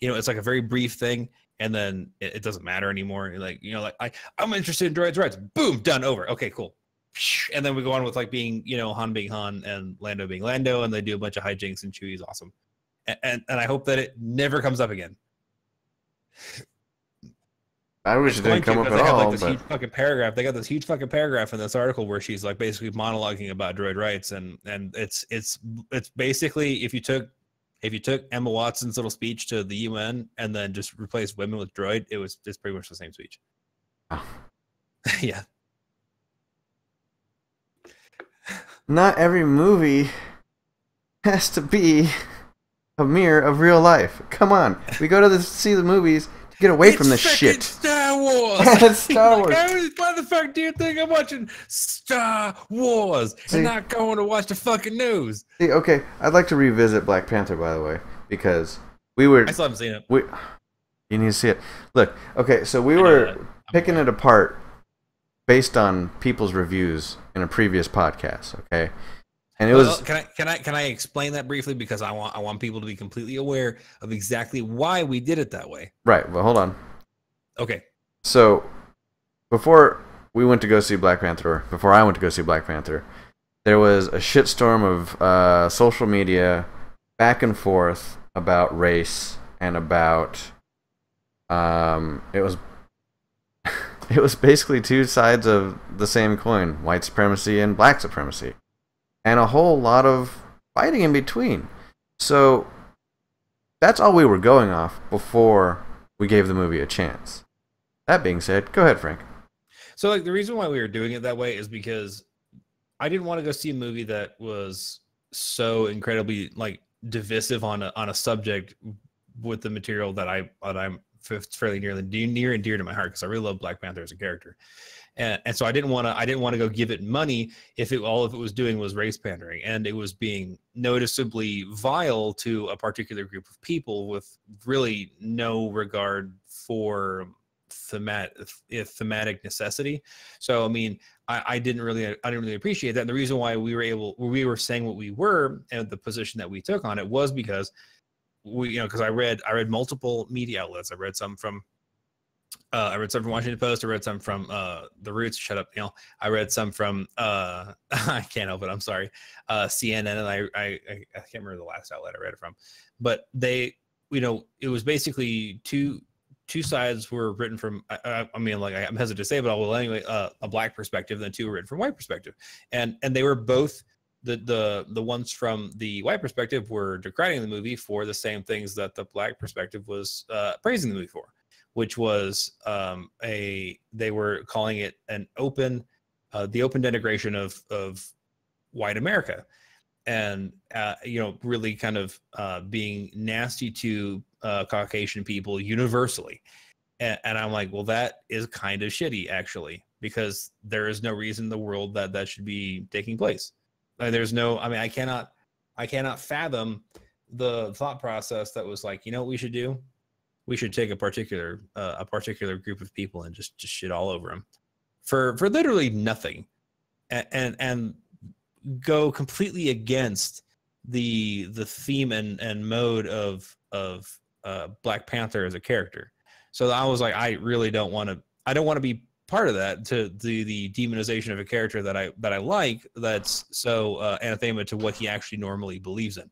you know, it's like a very brief thing, and then it doesn't matter anymore. Like, you know, like I'm interested in droids, rights. Boom, done, over. Okay, cool. And then we go on with, like, being, you know, Han being Han and Lando being Lando, and they do a bunch of hijinks and Chewie's awesome. And I hope that it never comes up again. I wish it didn't come up at all. This huge fucking paragraph. They got this huge fucking paragraph in this article where she's, like, basically monologuing about droid rights, and it's basically, if you took Emma Watson's little speech to the UN and then just replaced women with droid, it's pretty much the same speech. Oh. Yeah. Not every movie has to be a mirror of real life. Come on, we go to see the movies to get away from this shit. Star Wars. It's Star Wars. Like, why the fuck do you think I'm watching Star Wars and not going to watch the fucking news? See, okay, I'd like to revisit Black Panther, by the way, because I still haven't seen it. You need to see it. Look, okay, so we were picking it apart based on people's reviews in a previous podcast, okay? And it was. Can I explain that briefly, because I want people to be completely aware of exactly why we did it that way. Right. Well, hold on. Okay. So before I went to go see Black Panther, there was a shitstorm of social media back and forth about race and about it was it was basically two sides of the same coin, white supremacy and black supremacy, and a whole lot of fighting in between. So that's all we were going off before we gave the movie a chance. That being said, go ahead, Frank. So like the reason why we were doing it that way is because I didn't want to go see a movie that was so incredibly like divisive on a subject with the material that I'm fairly near and dear to my heart, because I really love Black Panther as a character. And so I didn't want to go give it money if all it was doing was race pandering, and it was being noticeably vile to a particular group of people with really no regard for thematic necessity. So I mean, I didn't really appreciate that. And the reason why we were saying what we were and the position that we took on it was because because I read multiple media outlets. I read some from Washington Post. I read some from The Roots. Shut up, Neil. I read some from I can't help it. I'm sorry. CNN, and I can't remember the last outlet I read it from, but they, it was basically two sides were written from. I mean, like I'm hesitant to say, but I will anyway. A black perspective, then two were written from white perspective, and they were both. The ones from the white perspective were decriing the movie for the same things that the black perspective was praising the movie for, which was they were calling it the open denigration of white America, and really kind of being nasty to Caucasian people universally. And I'm like, well, that is kind of shitty, actually, because there is no reason in the world that should be taking place. There's no, I mean, I cannot fathom the thought process that was like, what we should do? We should take a particular group of people and just shit all over them for literally nothing, and go completely against the theme and mode of Black Panther as a character. So I was like, I don't want to be part of that, to the demonization of a character that I like, that's so anathema to what he actually normally believes in.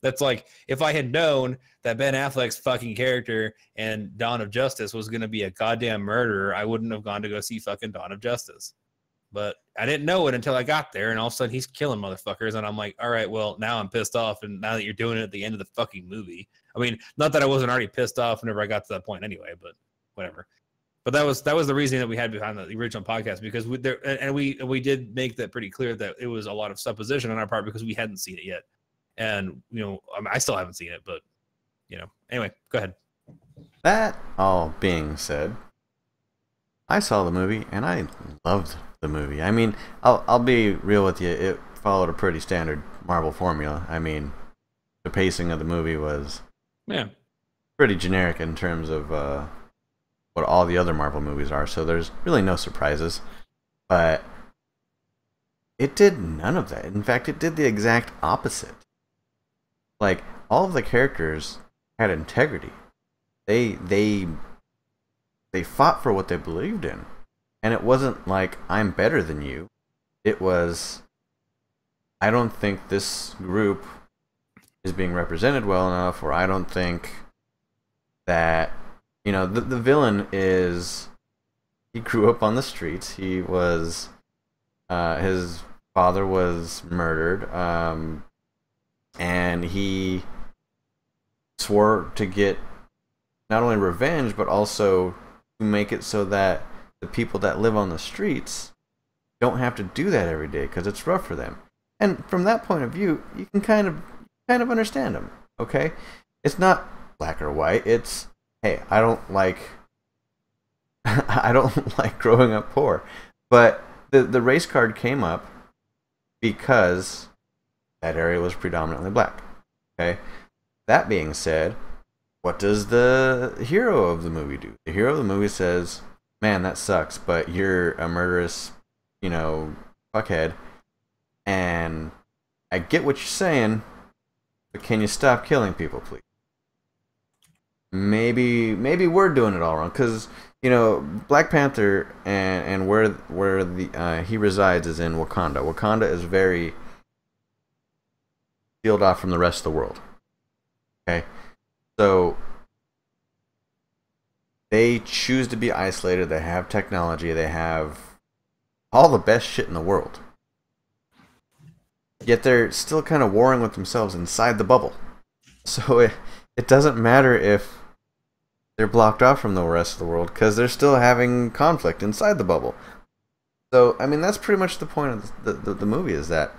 That's like if I had known that Ben Affleck's fucking character in Dawn of Justice was going to be a goddamn murderer, I wouldn't have gone to go see fucking Dawn of Justice. But I didn't know it until I got there, and all of a sudden he's killing motherfuckers, and I'm like, all right, well, now I'm pissed off, and now that you're doing it at the end of the fucking movie. I mean, not that I wasn't already pissed off whenever I got to that point anyway, but whatever. But that was the reason that we had behind the original podcast, because we did make that pretty clear that it was a lot of supposition on our part because we hadn't seen it yet, and I still haven't seen it, but anyway, go ahead. That all being said, I saw the movie and I loved the movie. I mean, I'll be real with you. It followed a pretty standard Marvel formula. I mean, the pacing of the movie was pretty generic in terms of what all the other Marvel movies are, so there's really no surprises. But it did none of that. In fact, it did the exact opposite. Like, all of the characters had integrity. They fought for what they believed in. And it wasn't like, I'm better than you. It was, I don't think this group is being represented well enough, or I don't think that, the villain is, he grew up on the streets. He was, his father was murdered, and he swore to get not only revenge, but also to make it so that the people that live on the streets don't have to do that every day, because it's rough for them. And from that point of view, you can kind of understand him. Okay, it's not black or white. It's, hey, I don't like growing up poor, but the race card came up because that area was predominantly black. Okay, that being said, what does the hero of the movie do? The hero of the movie says, man, that sucks, but you're a murderous, fuckhead, and I get what you're saying, but can you stop killing people, please? maybe we're doing it all wrong because Black Panther and where the he resides is in Wakanda. Wakanda is very sealed off from the rest of the world. Okay, so they choose to be isolated. They have technology. They have all the best shit in the world. Yet they're still kind of warring with themselves inside the bubble. So it doesn't matter if they're blocked off from the rest of the world because they're still having conflict inside the bubble. So, I mean, that's pretty much the point of the movie is that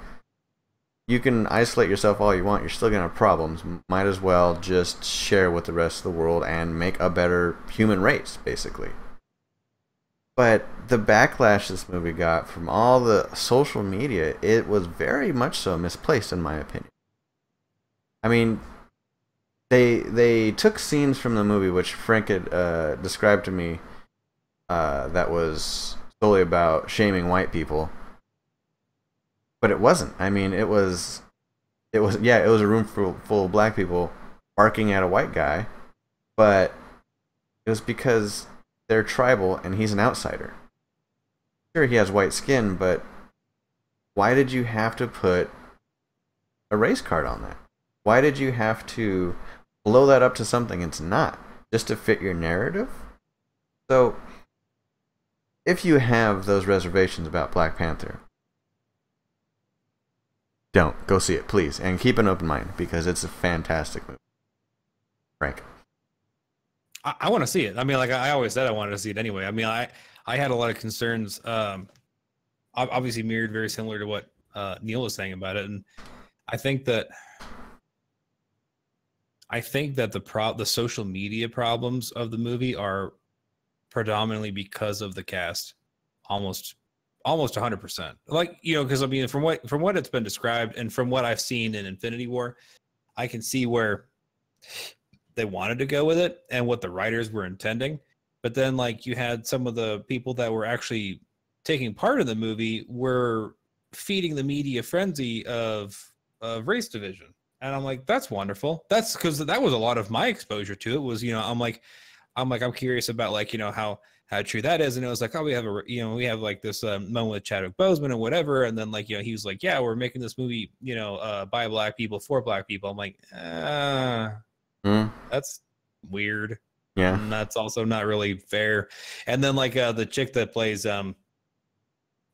you can isolate yourself all you want. You're still going to have problems. Might as well just share with the rest of the world and make a better human race, basically. But the backlash this movie got from all the social media, it was very much so misplaced, in my opinion. I mean, they took scenes from the movie which Frank had described to me that was solely about shaming white people, but it wasn't. I mean, it was a room full of black people barking at a white guy, but it was because they're tribal and he's an outsider. Sure, he has white skin, but why did you have to put a race card on that? Why did you have to blow that up to something it's not, just to fit your narrative? So, if you have those reservations about Black Panther, don't. Go see it, please. And keep an open mind, because it's a fantastic movie. Frank. I want to see it. I mean, like I always said I wanted to see it anyway. I mean, I had a lot of concerns, obviously mirrored very similar to what Neil was saying about it. And I think that the social media problems of the movie are predominantly because of the cast, almost 100%. Like, because I mean, from what it's been described and from what I've seen in Infinity War, I can see where they wanted to go with it and what the writers were intending. But then, like, you had some of the people that were actually taking part in the movie were feeding the media frenzy of race division. And I'm like, that's wonderful. That's because that was a lot of my exposure to it was, I'm curious about, like, how true that is. And it was like, oh, we have like this moment with Chadwick Boseman and whatever. And then, like, he was like, yeah, we're making this movie, by black people for black people. I'm like, that's weird. Yeah. And that's also not really fair. And then, like, the chick that plays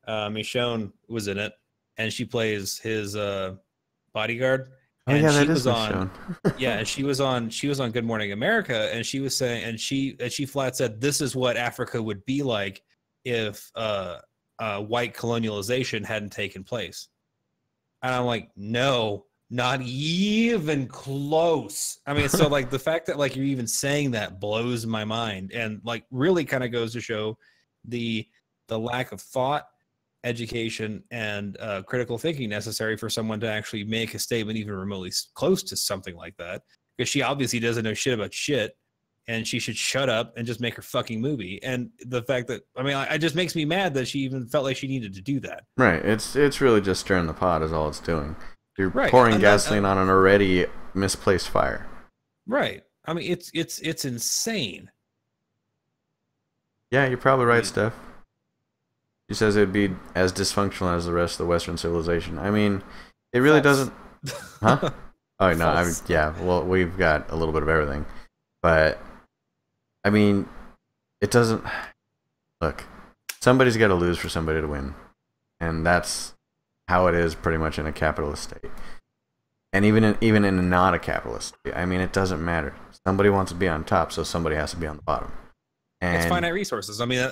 Michonne was in it, and she plays his bodyguard. Oh, and yeah, she that was is on Michonne. yeah, and she was on Good Morning America, and she was saying, and she flat said, this is what Africa would be like if white colonialization hadn't taken place. And I'm like, no, not even close. I mean, so, like, the fact that, like, you're even saying that blows my mind, and, like, really kind of goes to show the lack of thought, education, and critical thinking necessary for someone to actually make a statement even remotely close to something like that. Because she obviously doesn't know shit about shit, and she should shut up and just make her fucking movie. And the fact that, I mean, it just makes me mad that she even felt like she needed to do that. Right. It's really just stirring the pot is all it's doing. You're Right. pouring gasoline on an already misplaced fire. Right. I mean, it's insane. Yeah, you're probably right, Steph. She says it would be as dysfunctional as the rest of the Western civilization. I mean, it really doesn't. Huh? Oh no, I mean, yeah. Well, we've got a little bit of everything, but I mean, it doesn't. Look, somebody's got to lose for somebody to win, and that's how it is pretty much in a capitalist state. And even in not a capitalist state, I mean, it doesn't matter. Somebody wants to be on top, so somebody has to be on the bottom. And it's finite resources. I mean,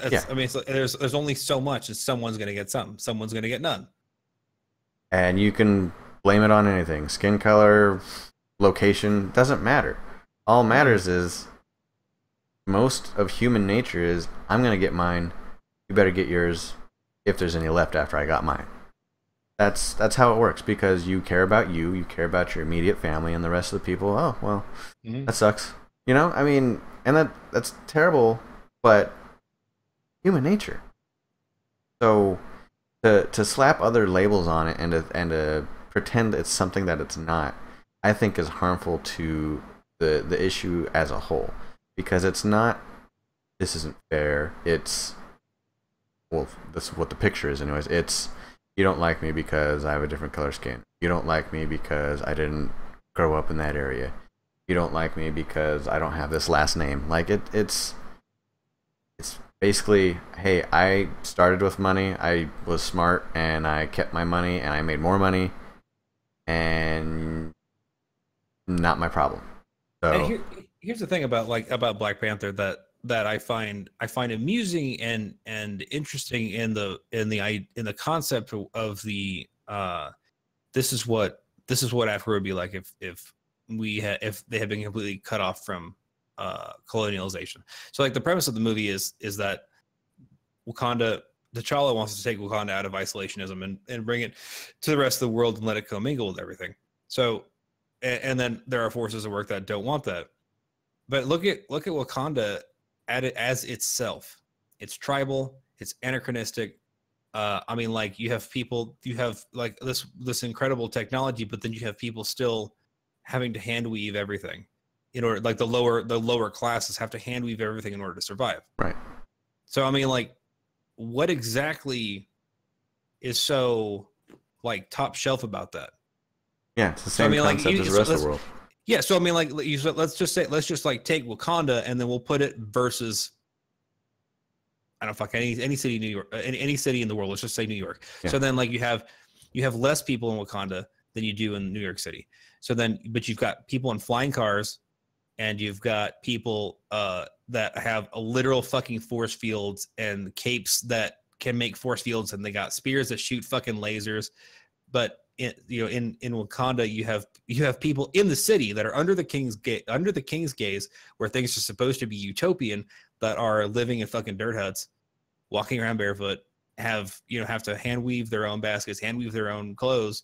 there's only so much, and someone's going to get something. Someone's going to get none. And you can blame it on anything. Skin color, location, doesn't matter. All matters is most of human nature is, I'm going to get mine, you better get yours if there's any left after I got mine. That's how it works, because you care about you care about your immediate family, and the rest of the people, oh, well, that sucks. I mean, and that's terrible, but human nature. So to slap other labels on it and to pretend it's something that it's not, I think is harmful to the issue as a whole, because it's not, this isn't fair. It's, well, this is what the picture is anyways. It's, you don't like me because I have a different color skin. You don't like me because I didn't grow up in that area. You don't like me because I don't have this last name. Like it's basically, hey, I started with money. I was smart and I kept my money and I made more money, and not my problem. So And here's the thing about Black Panther that I find amusing and interesting in the concept of the this is what Africa would be like if they had been completely cut off from colonialization. So like the premise of the movie is that T'Challa wants to take Wakanda out of isolationism and bring it to the rest of the world and let it commingle with everything. So, and then there are forces at work that don't want that. But look at Wakanda at it as itself. It's tribal. It's anachronistic. I mean, like you have like this incredible technology, but then you have people still having to hand weave everything in order, like the lower classes have to hand weave everything in order to survive. Right. So I mean, like, what exactly is so like top shelf about that? Yeah, it's the same concept as the rest of the world. Yeah, so I mean, like, let's just like take Wakanda and then we'll put it versus, I don't know, fuck any city in New York, any city in the world. Let's just say New York. Yeah. So then, like, you have less people in Wakanda than you do in New York City. So then, but you've got people in flying cars, and you've got people that have a literal fucking force fields and capes that can make force fields, and they got spears that shoot fucking lasers. But in Wakanda, you have people in the city that are under the king's gaze, where things are supposed to be utopian, that are living in fucking dirt huts, walking around barefoot, have to hand weave their own baskets, hand weave their own clothes.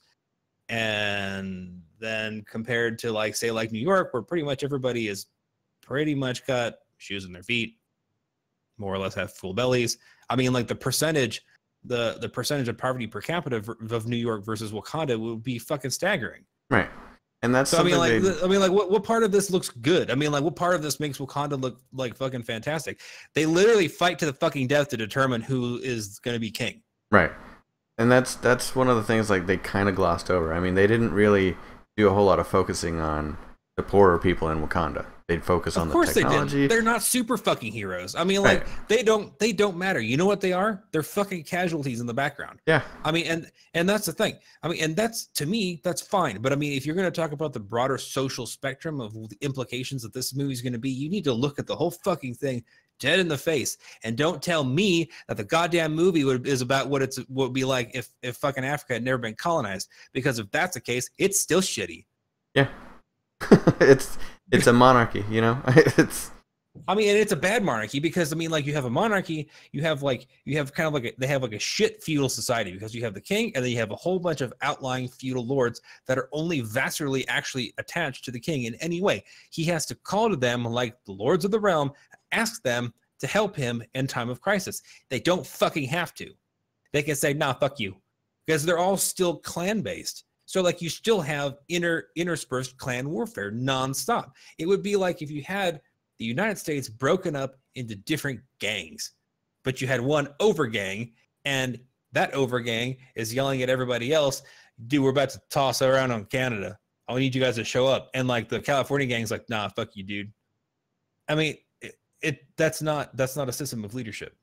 And then compared to like New York, where pretty much everybody is pretty much got shoes on their feet, more or less have full bellies. I mean, like the percentage of poverty per capita of New York versus Wakanda would be fucking staggering. Right. And that's so what part of this looks good? I mean, like, what part of this makes Wakanda look like fucking fantastic? They literally fight to the fucking death to determine who is going to be king. Right. And that's one of the things, like, they kind of glossed over. I mean, they didn't really do a whole lot of focusing on the poorer people in Wakanda. They'd focus on the technology. Of course they did. They're not super fucking heroes. I mean, like, right. They don't matter. You know what they are? They're fucking casualties in the background. Yeah. I mean, and that's the thing. I mean, and that's, to me, that's fine. But I mean, if you're going to talk about the broader social spectrum of the implications that this movie is going to be, you need to look at the whole fucking thing dead in the face, and don't tell me that the goddamn movie is about what it would be like if fucking Africa had never been colonized. Because if that's the case, it's still shitty. Yeah. It's a monarchy, you know. I mean, and it's a bad monarchy, because I mean, like, you have a monarchy, you have kind of like they have like a shit feudal society, because you have the king, and then you have a whole bunch of outlying feudal lords that are only vasally actually attached to the king in any way. He has to call to them like the lords of the realm, ask them to help him in time of crisis. They don't fucking have to. They can say, nah, fuck you, because they're all still clan based. So, like, you still have interspersed clan warfare nonstop. It would be like if you had the United States broken up into different gangs, but you had one overgang, and that overgang is yelling at everybody else, dude, we're about to toss around on Canada. I need you guys to show up. And, like, the California gang's like, nah, fuck you, dude. I mean, that's not a system of leadership.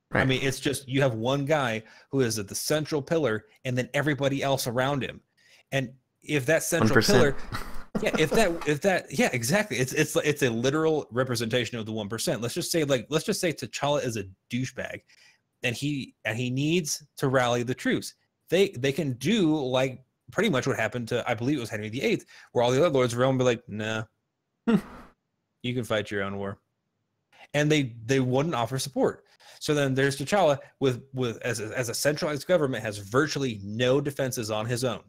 Right. I mean, it's just, you have one guy who is at the central pillar, and then everybody else around him. And if that central 1%. Pillar, yeah, if that, yeah, exactly. It's a literal representation of the 1%. Let's just say T'Challa is a douchebag, and he needs to rally the troops. They can do like pretty much what happened to, I believe it was Henry VIII, where all the other lords of realm be like, nah, you can fight your own war, and they wouldn't offer support. So then there's T'Challa with as a centralized government, has virtually no defenses on his own.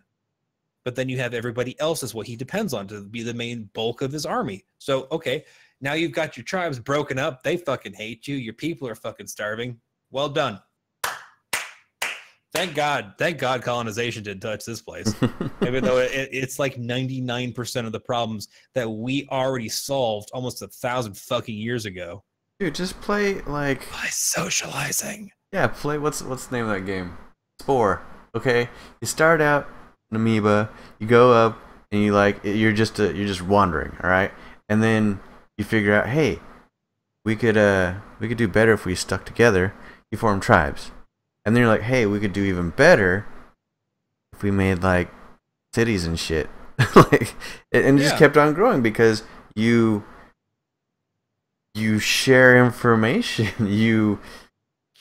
But then you have everybody else is what he depends on to be the main bulk of his army. So, okay, now you've got your tribes broken up. They fucking hate you. Your people are fucking starving. Well done. Thank God colonization didn't touch this place. Even though it's like 99% of the problems that we already solved almost 1,000 fucking years ago. Dude, just play like By socializing. yeah, play what's the name of that game? Spore. Okay, you start out an amoeba, you go up, and you're just wandering, all right, and then you figure out, hey, we could do better if we stuck together. You form tribes, and then you're like, hey, we could do even better if we made like cities and shit, like, and just kept on growing because you share information, you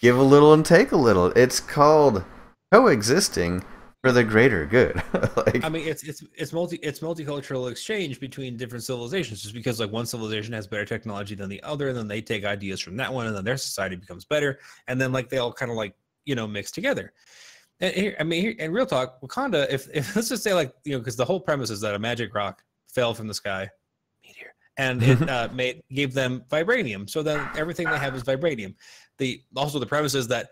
give a little and take a little. It's called coexisting for the greater good. I mean, it's multicultural exchange between different civilizations. Just because like one civilization has better technology than the other, and then they take ideas from that one, and then their society becomes better, and then like they all kind of like mix together. And here, I mean, here, and real talk, Wakanda. If let's just say like because the whole premise is that a magic rock fell from the sky, meteor, and it gave them vibranium. So then everything they have is vibranium. The premise is that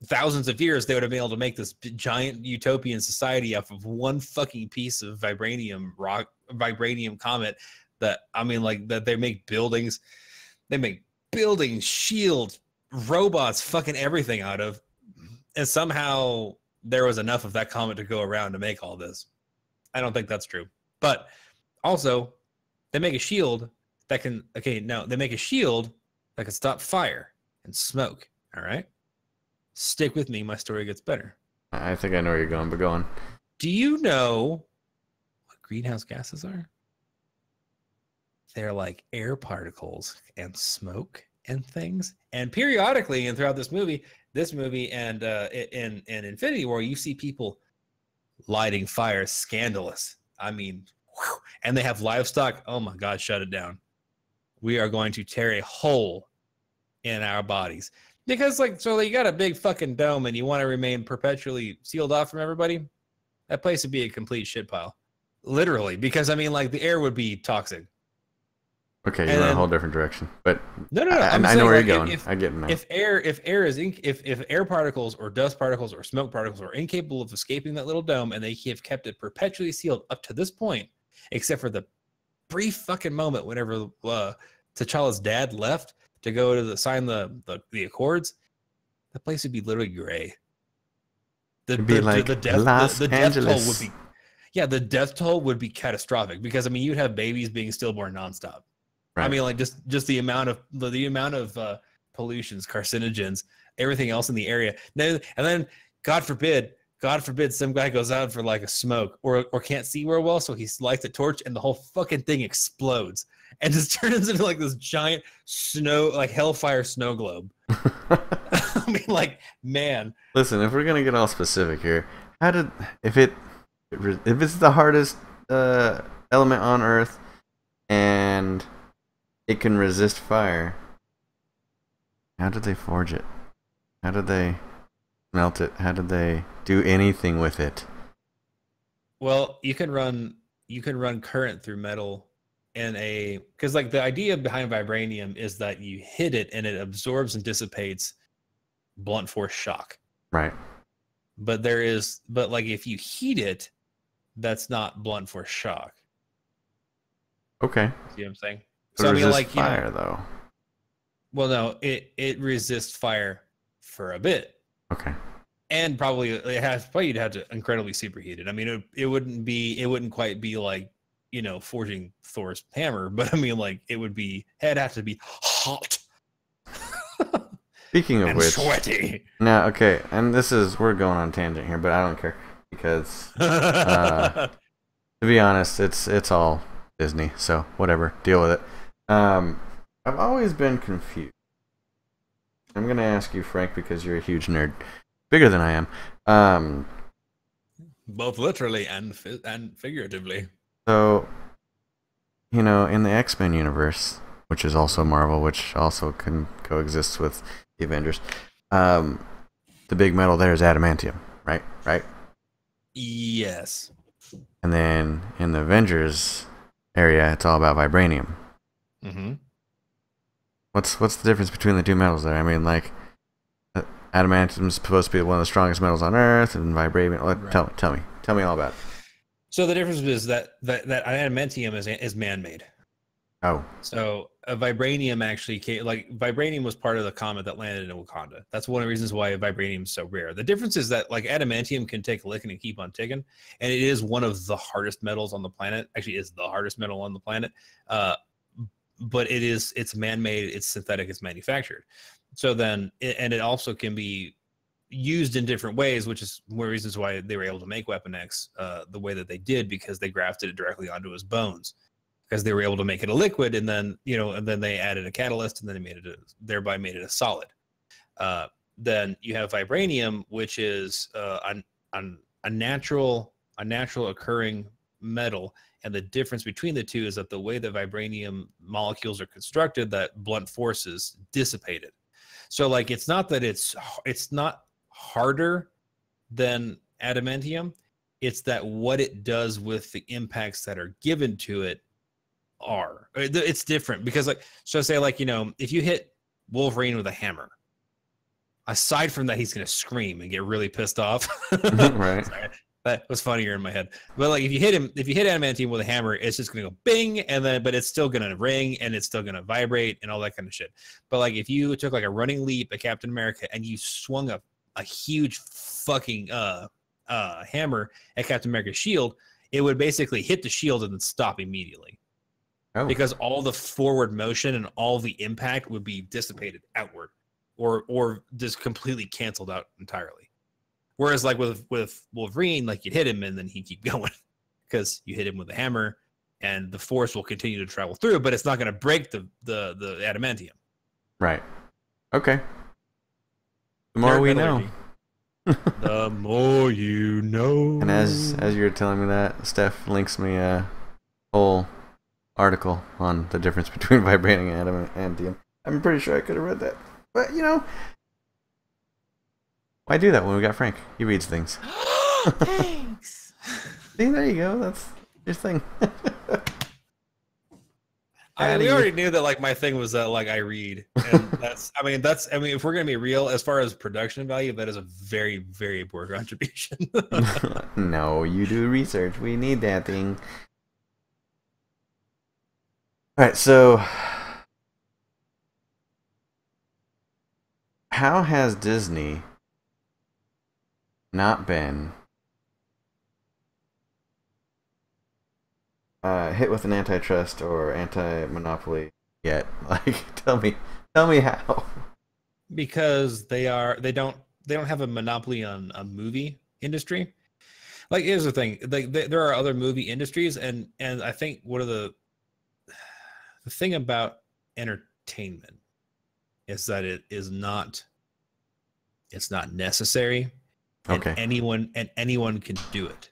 thousands of years they would have been able to make this giant utopian society off of one fucking piece of vibranium comet. That I mean, like that they make buildings, shields, robots, fucking everything out of, and somehow there was enough of that comet to go around to make all this. I don't think that's true, but also they make a shield that can they make a shield that can stop fire and smoke. All right. Stick with me. My story gets better. I think I know where you're going, but go on. Do you know what greenhouse gases are? They're like air particles and smoke and things. And periodically, and throughout this movie and in Infinity War, you see people lighting fires. Scandalous. I mean, whew, and they have livestock. Oh my God, shut it down. We are going to tear a hole in our bodies. Because so you got a big fucking dome and you want to remain perpetually sealed off from everybody, that place would be a complete shit pile. Literally. Because I mean like the air would be toxic. Okay, you went a whole different direction. But no. I know where you're going. I get it now. If air particles or dust particles or smoke particles are incapable of escaping that little dome and they have kept it perpetually sealed up to this point, except for the brief fucking moment whenever T'Challa's dad left to go to sign the Accords, the place would be literally gray. The death toll would be, the death toll would be catastrophic because I mean you'd have babies being stillborn nonstop. Right. I mean like just the amount of pollutions, carcinogens, everything else in the area. And then God forbid some guy goes out for like a smoke or can't see real well, so he lights a torch and the whole fucking thing explodes and just turns into like this giant snow, like hellfire snow globe. I mean, like, man. Listen, if we're gonna get all specific here, if it's the hardest element on Earth and it can resist fire, how did they forge it? How did they melt it? How did they do anything with it? Well, you can run current through metal because like the idea behind vibranium is that you hit it and it absorbs and dissipates blunt force shock. Right. But like if you heat it, that's not blunt force shock. Okay. See what I'm saying? So I mean, like fire though. Well, no, it resists fire for a bit. Okay. And probably you'd have to incredibly superheat it. I mean, it wouldn't quite be like forging Thor's hammer, but I mean, like it'd have to be hot. Speaking of and which, sweaty. Now, okay, and we're going on tangent here, but I don't care because, to be honest, it's all Disney, so whatever, deal with it. I've always been confused. I'm gonna ask you, Frank, because you're a huge nerd, bigger than I am. Both literally and figuratively. So, in the X-Men universe, which is also Marvel, which also can coexist with the Avengers, the big metal there is adamantium, right? Right? Yes. And then in the Avengers area, it's all about vibranium. Mm-hmm. What's the difference between the two metals there? I mean, like, adamantium is supposed to be one of the strongest metals on Earth, and vibranium. Right. Tell me all about it. So the difference is that adamantium is man-made. Oh, So vibranium actually came, like vibranium was part of the comet that landed in Wakanda. That's one of the reasons why vibranium is so rare. The difference is that like adamantium can take a licking and keep on ticking, and it is one of the hardest metals on the planet. Actually, is the hardest metal on the planet. But it's man-made, it's synthetic, it's manufactured. So then, and it also can be used in different ways, which is one of the reasons why they were able to make Weapon X the way that they did, because they grafted it directly onto his bones, because they were able to make it a liquid, and then and then they added a catalyst, and then thereby made it a solid. Then you have vibranium, which is a natural occurring metal, and the difference between the two is that the way that vibranium molecules are constructed, that blunt force is dissipated. So like it's not that it's not harder than adamantium, it's that what it does with the impacts that are given to it it's different. Because like, so say like, if you hit Wolverine with a hammer, aside from that he's going to scream and get really pissed off. Right. Sorry, that was funnier in my head. But like if you hit adamantium with a hammer, it's just going to go bing, and then but it's still going to ring, and it's still going to vibrate and all that kind of shit. But like if you took like a running leap at Captain America and you swung a huge fucking hammer at Captain America's shield, it would basically hit the shield and then stop immediately. Oh. Because all the forward motion and all the impact would be dissipated outward, or just completely canceled out entirely. Whereas like with Wolverine, like you'd hit him and then he'd keep going, because you hit him with a hammer and the force will continue to travel through, but it's not going to break the adamantium. Right. Okay. The more we know. The more you know. And as you're telling me that, Steph links me a whole article on the difference between vibranium and adamantium. I'm pretty sure I could have read that. But, why do that when we got Frank? He reads things. Thanks. See, there you go. That's your thing. We already knew that like my thing was that like I read. And that's if we're going to be real, as far as production value, that is a very, very poor contribution. No, you do research. We need that thing. All right, so how has Disney not been hit with an antitrust or anti-monopoly yet? Like, tell me how. Because they don't have a monopoly on a movie industry. Like, here's the thing: like there are other movie industries, and I think one of the thing about entertainment is that it's not necessary, and okay, anyone can do it.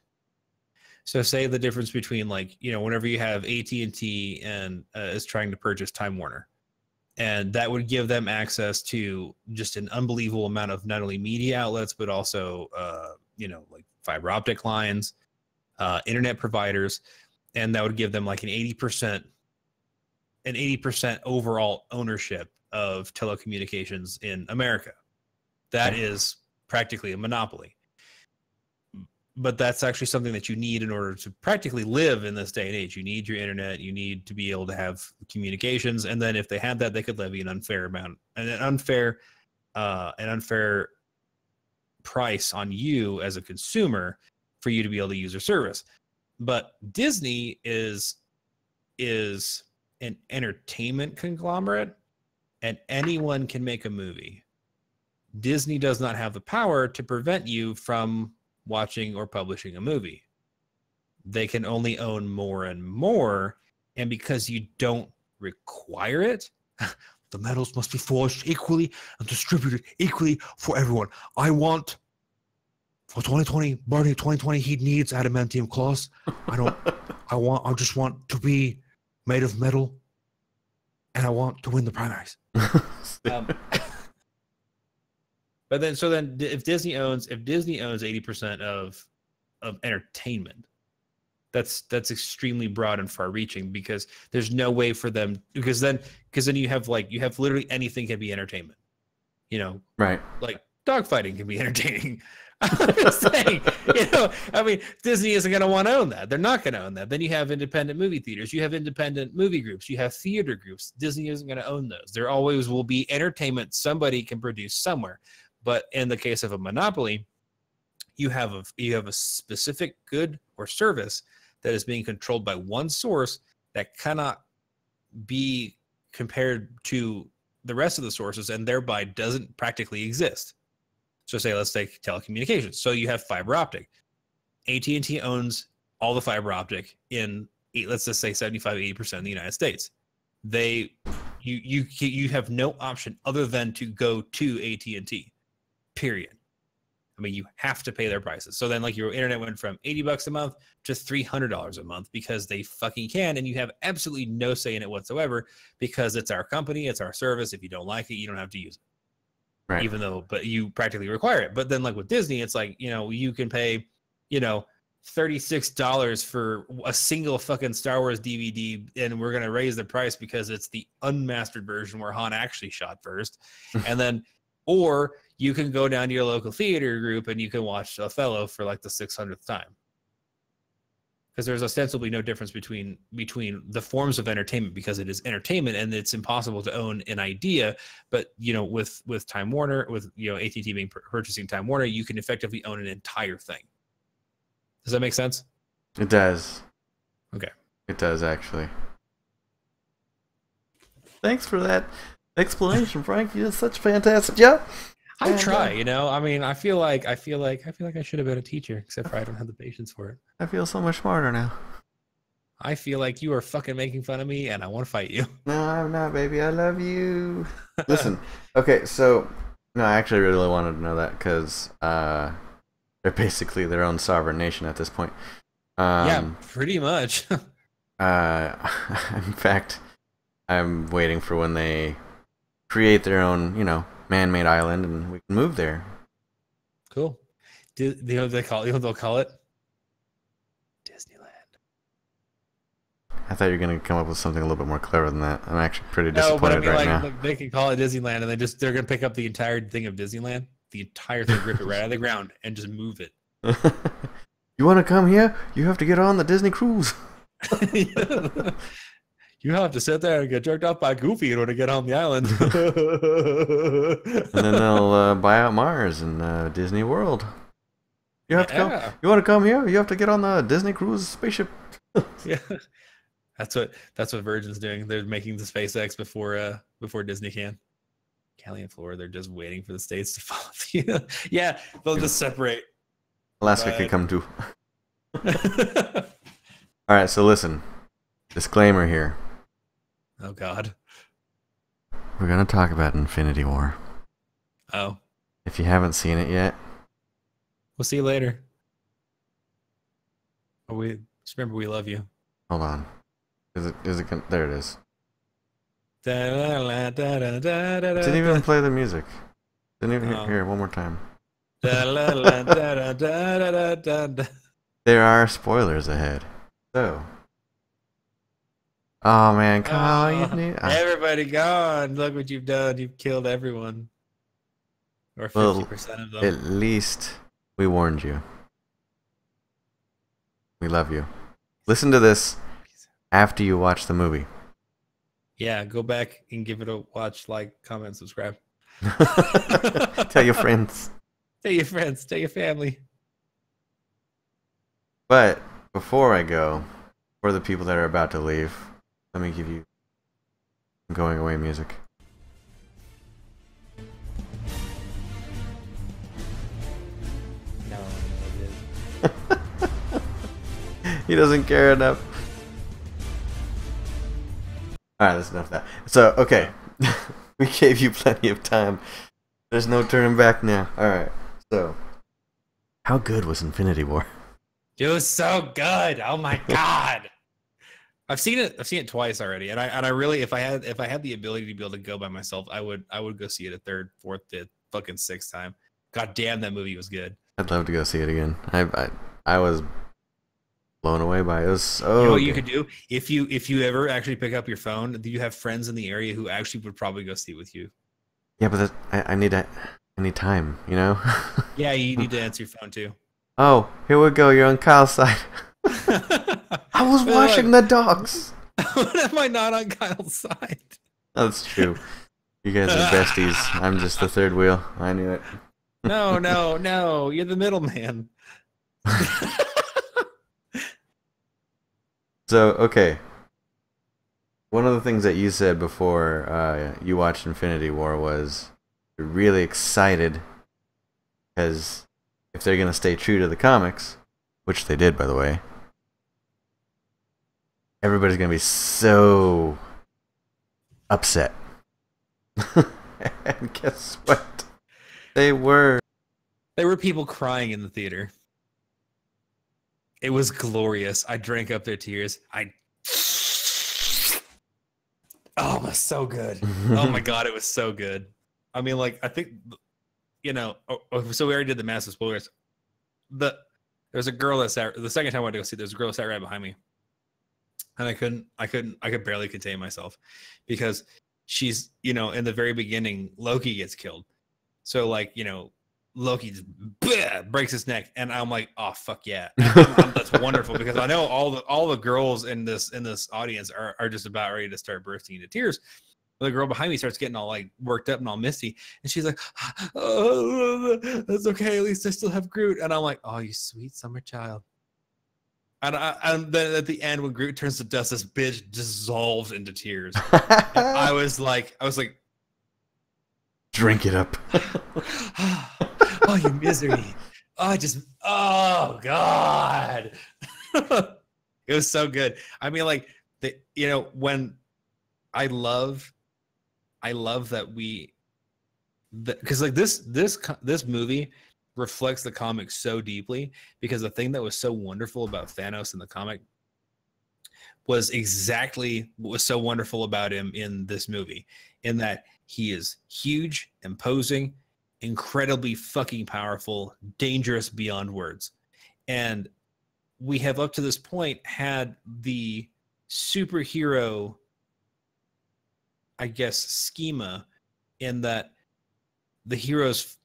So say the difference between like, whenever you have AT&T and is trying to purchase Time Warner, and that would give them access to just an unbelievable amount of not only media outlets, but also, like fiber optic lines, internet providers. And that would give them like an 80% overall ownership of telecommunications in America. That is practically a monopoly. But that's actually something that you need in order to practically live in this day and age. You need your internet. You need to be able to have communications. And then if they had that, they could levy an unfair price on you as a consumer for you to be able to use their service. But Disney is an entertainment conglomerate, and anyone can make a movie. Disney does not have the power to prevent you from watching or publishing a movie. They can only own more and more, and because you don't require it, the metals must be forged equally and distributed equally for everyone. I want for 2020, Barney 2020, he needs adamantium claws. I just want to be made of metal, and I want to win the primaries. But then if Disney owns 80% of entertainment, that's extremely broad and far-reaching, because there's no way for them, because then you have literally anything can be entertainment. Right. Like dogfighting can be entertaining. I'm just saying, I mean, Disney isn't going to want to own that. They're not going to own that. Then you have independent movie theaters. You have independent movie groups. You have theater groups. Disney isn't going to own those. There always will be entertainment somebody can produce somewhere. But in the case of a monopoly, you have a specific good or service that is being controlled by one source that cannot be compared to the rest of the sources and thereby doesn't practically exist. So let's take telecommunications. So you have fiber optic. AT&T owns all the fiber optic in, let's just say 75, 80% of the United States. You have no option other than to go to AT&T, period. I mean, you have to pay their prices. So then like your internet went from $80 a month to $300 a month because they fucking can. And you have absolutely no say in it whatsoever because it's our company, it's our service. If you don't like it, you don't have to use it. Right. Even though, but you practically require it. But then like with Disney, it's like, you can pay, $36 for a single fucking Star Wars DVD. And we're going to raise the price because it's the unmastered version where Han actually shot first. And then, or you can go down to your local theater group and you can watch Othello for like the 600th time. Because there's ostensibly no difference between the forms of entertainment because it is entertainment and it's impossible to own an idea. But with Time Warner, with AT&T being purchasing Time Warner, you can effectively own an entire thing. Does that make sense? It does. Okay. It does actually. Thanks for that explanation, Frank. You did such a fantastic job. I try, I mean, I feel like I should have been a teacher, except for I don't have the patience for it. I feel so much smarter now. I feel like you are fucking making fun of me, and I want to fight you. No, I'm not, baby. I love you. Listen, okay, so no, I actually really wanted to know that because they're basically their own sovereign nation at this point. Yeah, pretty much. In fact, I'm waiting for when they create their own, man-made island, and we can move there. Cool. They'll call it Disneyland. I thought you were gonna come up with something a little bit more clever than that. I'm actually pretty disappointed right now. They can call it Disneyland, and they're gonna pick up the entire thing of Disneyland, the entire thing, rip it right out of the ground, and just move it. You want to come here? You have to get on the Disney cruise. You have to sit there and get jerked off by Goofy in order to get on the island. And then they'll buy out Mars and Disney World. You have to come. You want to come here? You have to get on the Disney cruise spaceship. Yeah, that's what Virgin's doing. They're making the SpaceX before Disney can. Callie and Flora, they're just waiting for the states to follow. Yeah, they'll just separate. Alaska could come too. All right, so listen. Disclaimer here. Oh God. We're gonna talk about Infinity War. Oh. If you haven't seen it yet, we'll see you later. Just remember we love you. Hold on. Is it there it is. Didn't even play the music. Didn't even hear it one more time. There are spoilers ahead. So. Oh man, come on! Everybody gone. Look what you've done. You've killed everyone, or 50% of them. At least we warned you. We love you. Listen to this after you watch the movie. Yeah, go back and give it a watch, like, comment, subscribe. Tell your friends. Tell your friends. Tell your family. But before I go, for the people that are about to leave, let me give you some going away music. No, he doesn't care enough. Alright, that's enough of that. So, okay. We gave you plenty of time. There's no turning back now. Alright, so. How good was Infinity War? It was so good. Oh my God. I've seen it twice already, and I really, if I had the ability to be able to go by myself, I would go see it a third, fourth, fifth, fucking sixth time. God damn, that movie was good. I'd love to go see it again. I was blown away by it. It was so You know what you could do if you ever actually pick up your phone? Do you have friends in the area who actually would probably go see it with you? Yeah, but I need to anytime, you know. Yeah, you need to answer your phone too. Oh, here we go. You're on Kyle's side. I was washing the dogs. What am I not on Kyle's side? That's true. You guys are besties. I'm just the third wheel. I knew it. No. You're the middleman. So, okay. One of the things that you said before you watched Infinity War was you're really excited because if they're going to stay true to the comics, which they did, by the way, everybody's going to be so upset. And guess what? They were. There were people crying in the theater. It was glorious. I drank up their tears. Oh, it was so good. Oh my god, it was so good. I mean, like, I think, you know, so we already did the massive spoilers. There's a girl that sat, the second time I went to go see, there's a girl that sat right behind me. And I could barely contain myself because she's, you know, in the very beginning, Loki gets killed. So, like, you know, Loki just breaks his neck, and I'm like, oh fuck yeah, that's wonderful, because I know all the girls in this audience are just about ready to start bursting into tears. The girl behind me starts getting all like worked up and all misty, and she's like, oh, that's okay, at least I still have Groot. And I'm like, oh, you sweet summer child. And then at the end, when Groot turns to dust, this bitch dissolves into tears. And I was like, drink it up. oh, you misery. Oh god. It was so good. I mean, like, you know, when I love that because like this movie reflects the comic so deeply, because the thing that was so wonderful about Thanos in the comic was exactly what was so wonderful about him in this movie, in that he is huge, imposing, incredibly fucking powerful, dangerous beyond words. And we have up to this point had the superhero, I guess, schema, in that the heroes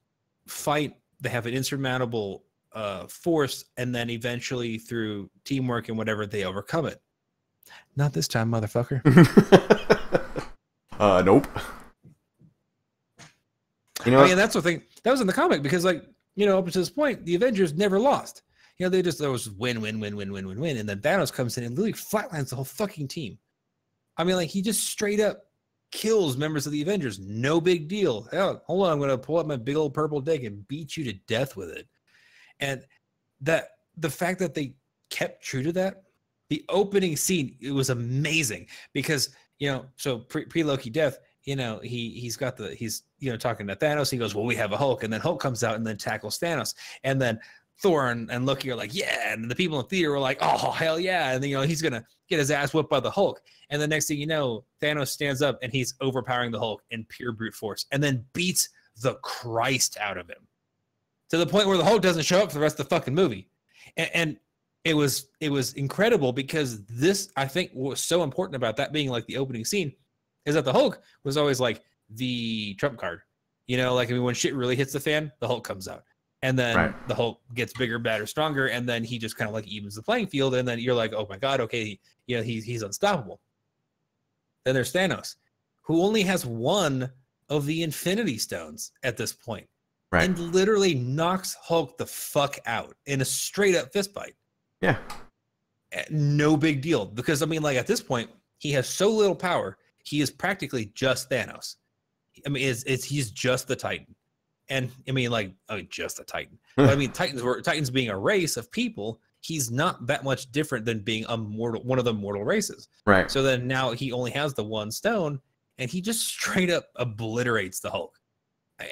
fight, they have an insurmountable force, and then eventually through teamwork and whatever, they overcome it. Not this time, motherfucker. Nope. You know, I mean, that's the thing that was in the comic, because, like, you know, up to this point, the Avengers never lost. You know, there was win, and then Thanos comes in and literally flatlines the whole fucking team. I mean, like, he just straight up kills members of the Avengers. No big deal. Hell, hold on, I'm gonna pull up my big old purple dick and beat you to death with it. And that the fact that they kept true to that, the opening scene, it was amazing, because, you know, so pre Loki death, you know, he's you know, talking to Thanos. He goes, well, we have a Hulk, and then Hulk comes out and then tackles Thanos, and then Thor and Loki are like, yeah, and the people in the theater were like, oh hell yeah, and then, you know, he's gonna get his ass whipped by the Hulk, and the next thing you know, Thanos stands up and he's overpowering the Hulk in pure brute force, and then beats the Christ out of him, to the point where the Hulk doesn't show up for the rest of the fucking movie. And it was incredible, because this, I think, what was so important about that being like the opening scene is that the Hulk was always like the trump card. You know, like, I mean, when shit really hits the fan, the Hulk comes out. And then the Hulk gets bigger, badder, stronger, and then he just kind of like evens the playing field, and then you're like, oh my god, okay, you know, he's unstoppable. Then there's Thanos, who only has one of the Infinity Stones at this point, and literally knocks Hulk the fuck out in a straight up fist fight. Yeah. No big deal, because, I mean, like, at this point, he has so little power, he is practically just Thanos. I mean, he's just the Titan. And I mean, like, just a Titan. But I mean, Titans being a race of people, he's not that much different than being one of the mortal races. Right. So then now he only has the one stone, and he just straight up obliterates the Hulk.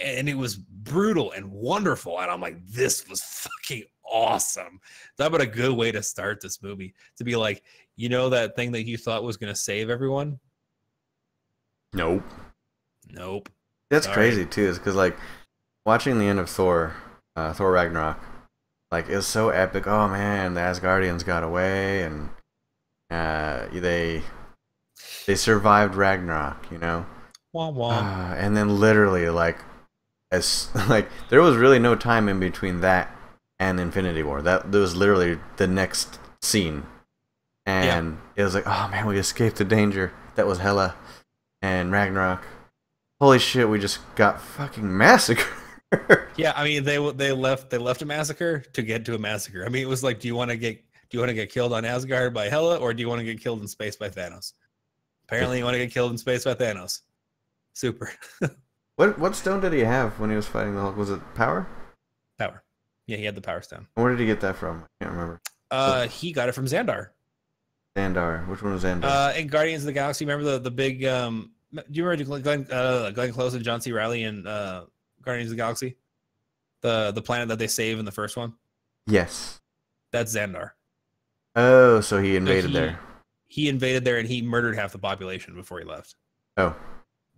And it was brutal and wonderful. And I'm like, this was fucking awesome. Talk about a good way to start this movie. To be like, you know, that thing that you thought was going to save everyone? Nope. That's Sorry. crazy too, is because, like, watching the end of Thor Ragnarok, like, it was so epic. Oh man, the Asgardians got away, and they survived Ragnarok, you know. Wah, wah. And then literally, like, as like there was really no time in between that and Infinity War. That was literally the next scene, and it was like, oh man, we escaped the danger. That was Hela and Ragnarok. Holy shit, we just got fucking massacred. Yeah, I mean they left a massacre to get to a massacre. I mean it was like, do you want to get killed on Asgard by Hela, or do you want to get killed in space by Thanos? Apparently you want to get killed in space by Thanos. Super. What stone did he have when he was fighting the Hulk? Was it power? Power. Yeah, he had the power stone. Where did he get that from? I can't remember. He got it from Xandar. Xandar. Which one was Xandar? In Guardians of the Galaxy, remember the big do you remember Glenn Close and John C. Reilly in Guardians of the Galaxy? The planet that they save in the first one? Yes. That's Xandar. Oh, so he invaded there. He invaded there and he murdered half the population before he left. Oh.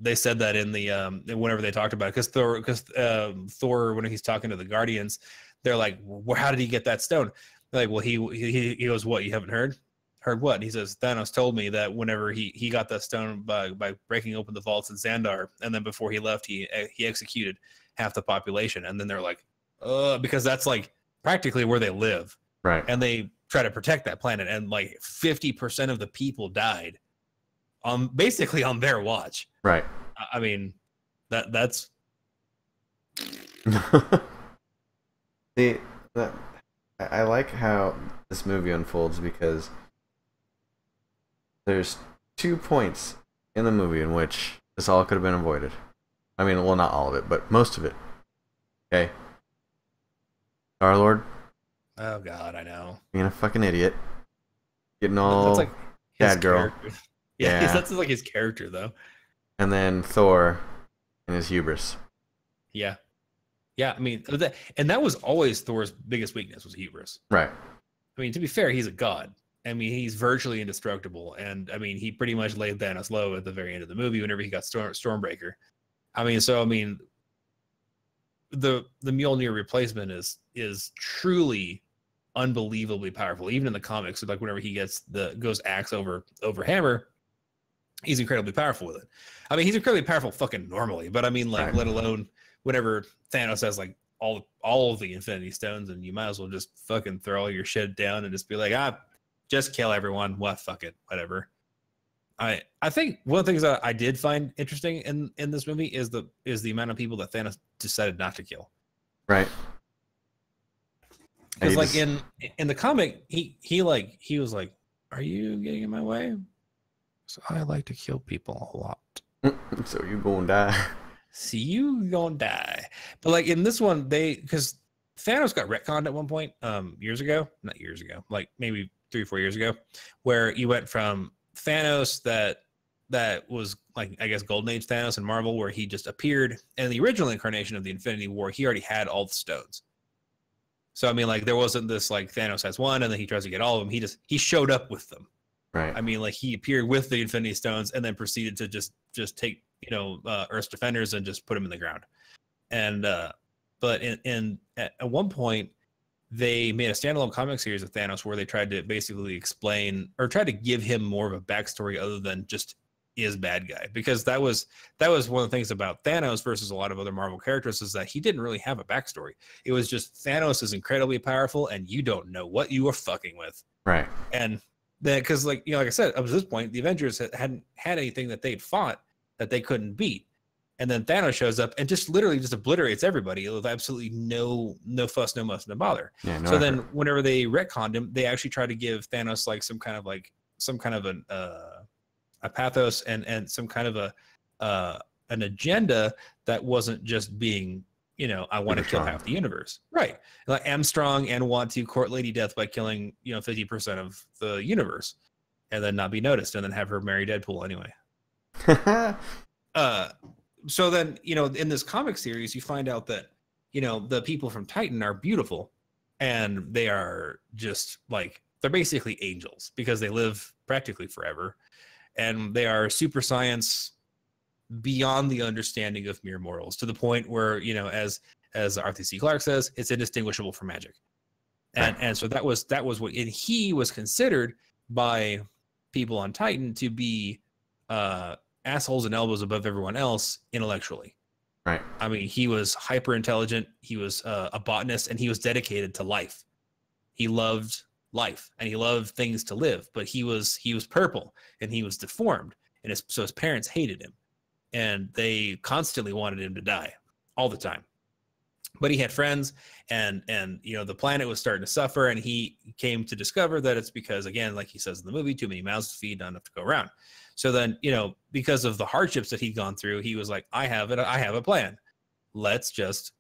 They said that in the whenever they talked about it, because Thor, when he's talking to the Guardians, they're like, well, how did he get that stone? They're like, well, he goes, what, you haven't heard? Heard what? And he says, Thanos told me that whenever he got that stone by breaking open the vaults in Xandar, and then before he left, he executed half the population. And then they're like, because that's like practically where they live. Right. And they try to protect that planet, and like 50% of the people died basically on their watch. Right. I mean, that's See, I like how this movie unfolds because there's 2 points in the movie in which this all could have been avoided. I mean, well, not all of it, but most of it. Okay. Star-Lord. Oh God, I know. Being a fucking idiot. Getting all that's like bad girl. Yeah, that's like his character though. And then Thor and his hubris. Yeah. Yeah, I mean, that was always Thor's biggest weakness, was hubris. Right. I mean, to be fair, he's a god. I mean, he's virtually indestructible, and I mean, he pretty much laid Thanos low at the very end of the movie whenever he got Stormbreaker. I mean, the Mjolnir replacement is truly unbelievably powerful, even in the comics. Like whenever he goes axe over hammer, he's incredibly powerful with it. I mean, he's incredibly powerful fucking normally, but I mean, like, right. Let alone whenever Thanos has like all of the Infinity Stones, and you might as well just fucking throw all your shit down and just be like, just kill everyone. What? Fuck it. Whatever. I think one of the things that I did find interesting in this movie is the amount of people that Thanos decided not to kill. Right. Because like in the comic, he was like, "Are you getting in my way?" So I like to kill people a lot. So you gonna die. See, you gonna die. But like in this one, because Thanos got retconned at one point, years ago, not years ago, like maybe 3 or 4 years ago, where you went from Thanos that was like, I guess, Golden Age Thanos in Marvel, where he just appeared, and the original incarnation of the Infinity War, he already had all the stones. So I mean, like, there wasn't this like Thanos has one and then he tries to get all of them. He showed up with them. Right. I mean, like, he appeared with the Infinity Stones and then proceeded to just take, Earth's defenders and just put them in the ground. And but at one point, they made a standalone comic series of Thanos where they tried to basically explain or tried to give him more of a backstory other than just is bad guy, because that was one of the things about Thanos versus a lot of other Marvel characters, is that he didn't really have a backstory. It was just Thanos is incredibly powerful and you don't know what you are fucking with. Right. And then, because like I said, up to this point, the Avengers hadn't had anything that they'd fought that they couldn't beat. And then Thanos shows up and just literally just obliterates everybody with absolutely no fuss, no muss, no bother. Yeah, no so effort. Then whenever they retconned him, they actually tried to give Thanos like some kind of a pathos and some kind of an agenda that wasn't just being, I want to kill half the universe. Right. Like, I'm strong and want to court Lady Death by killing, 50% of the universe and then not be noticed and then have her marry Deadpool anyway. So then, in this comic series, you find out that, the people from Titan are beautiful, and they are just like, they're basically angels because they live practically forever, and they are super science beyond the understanding of mere mortals, to the point where, as Arthur C. Clarke says, it's indistinguishable from magic. And so that was what, and he was considered by people on Titan to be assholes and elbows above everyone else intellectually. Right. I mean, he was hyper intelligent. He was a botanist, and he was dedicated to life. He loved life, and he loved things to live. But he was purple, and he was deformed, and so his parents hated him, and they constantly wanted him to die all the time. But he had friends, and the planet was starting to suffer, and he came to discover that it's because, again, like he says in the movie, too many mouths to feed, not enough to go around. So then, because of the hardships that he'd gone through, he was like, I have a plan. Let's just,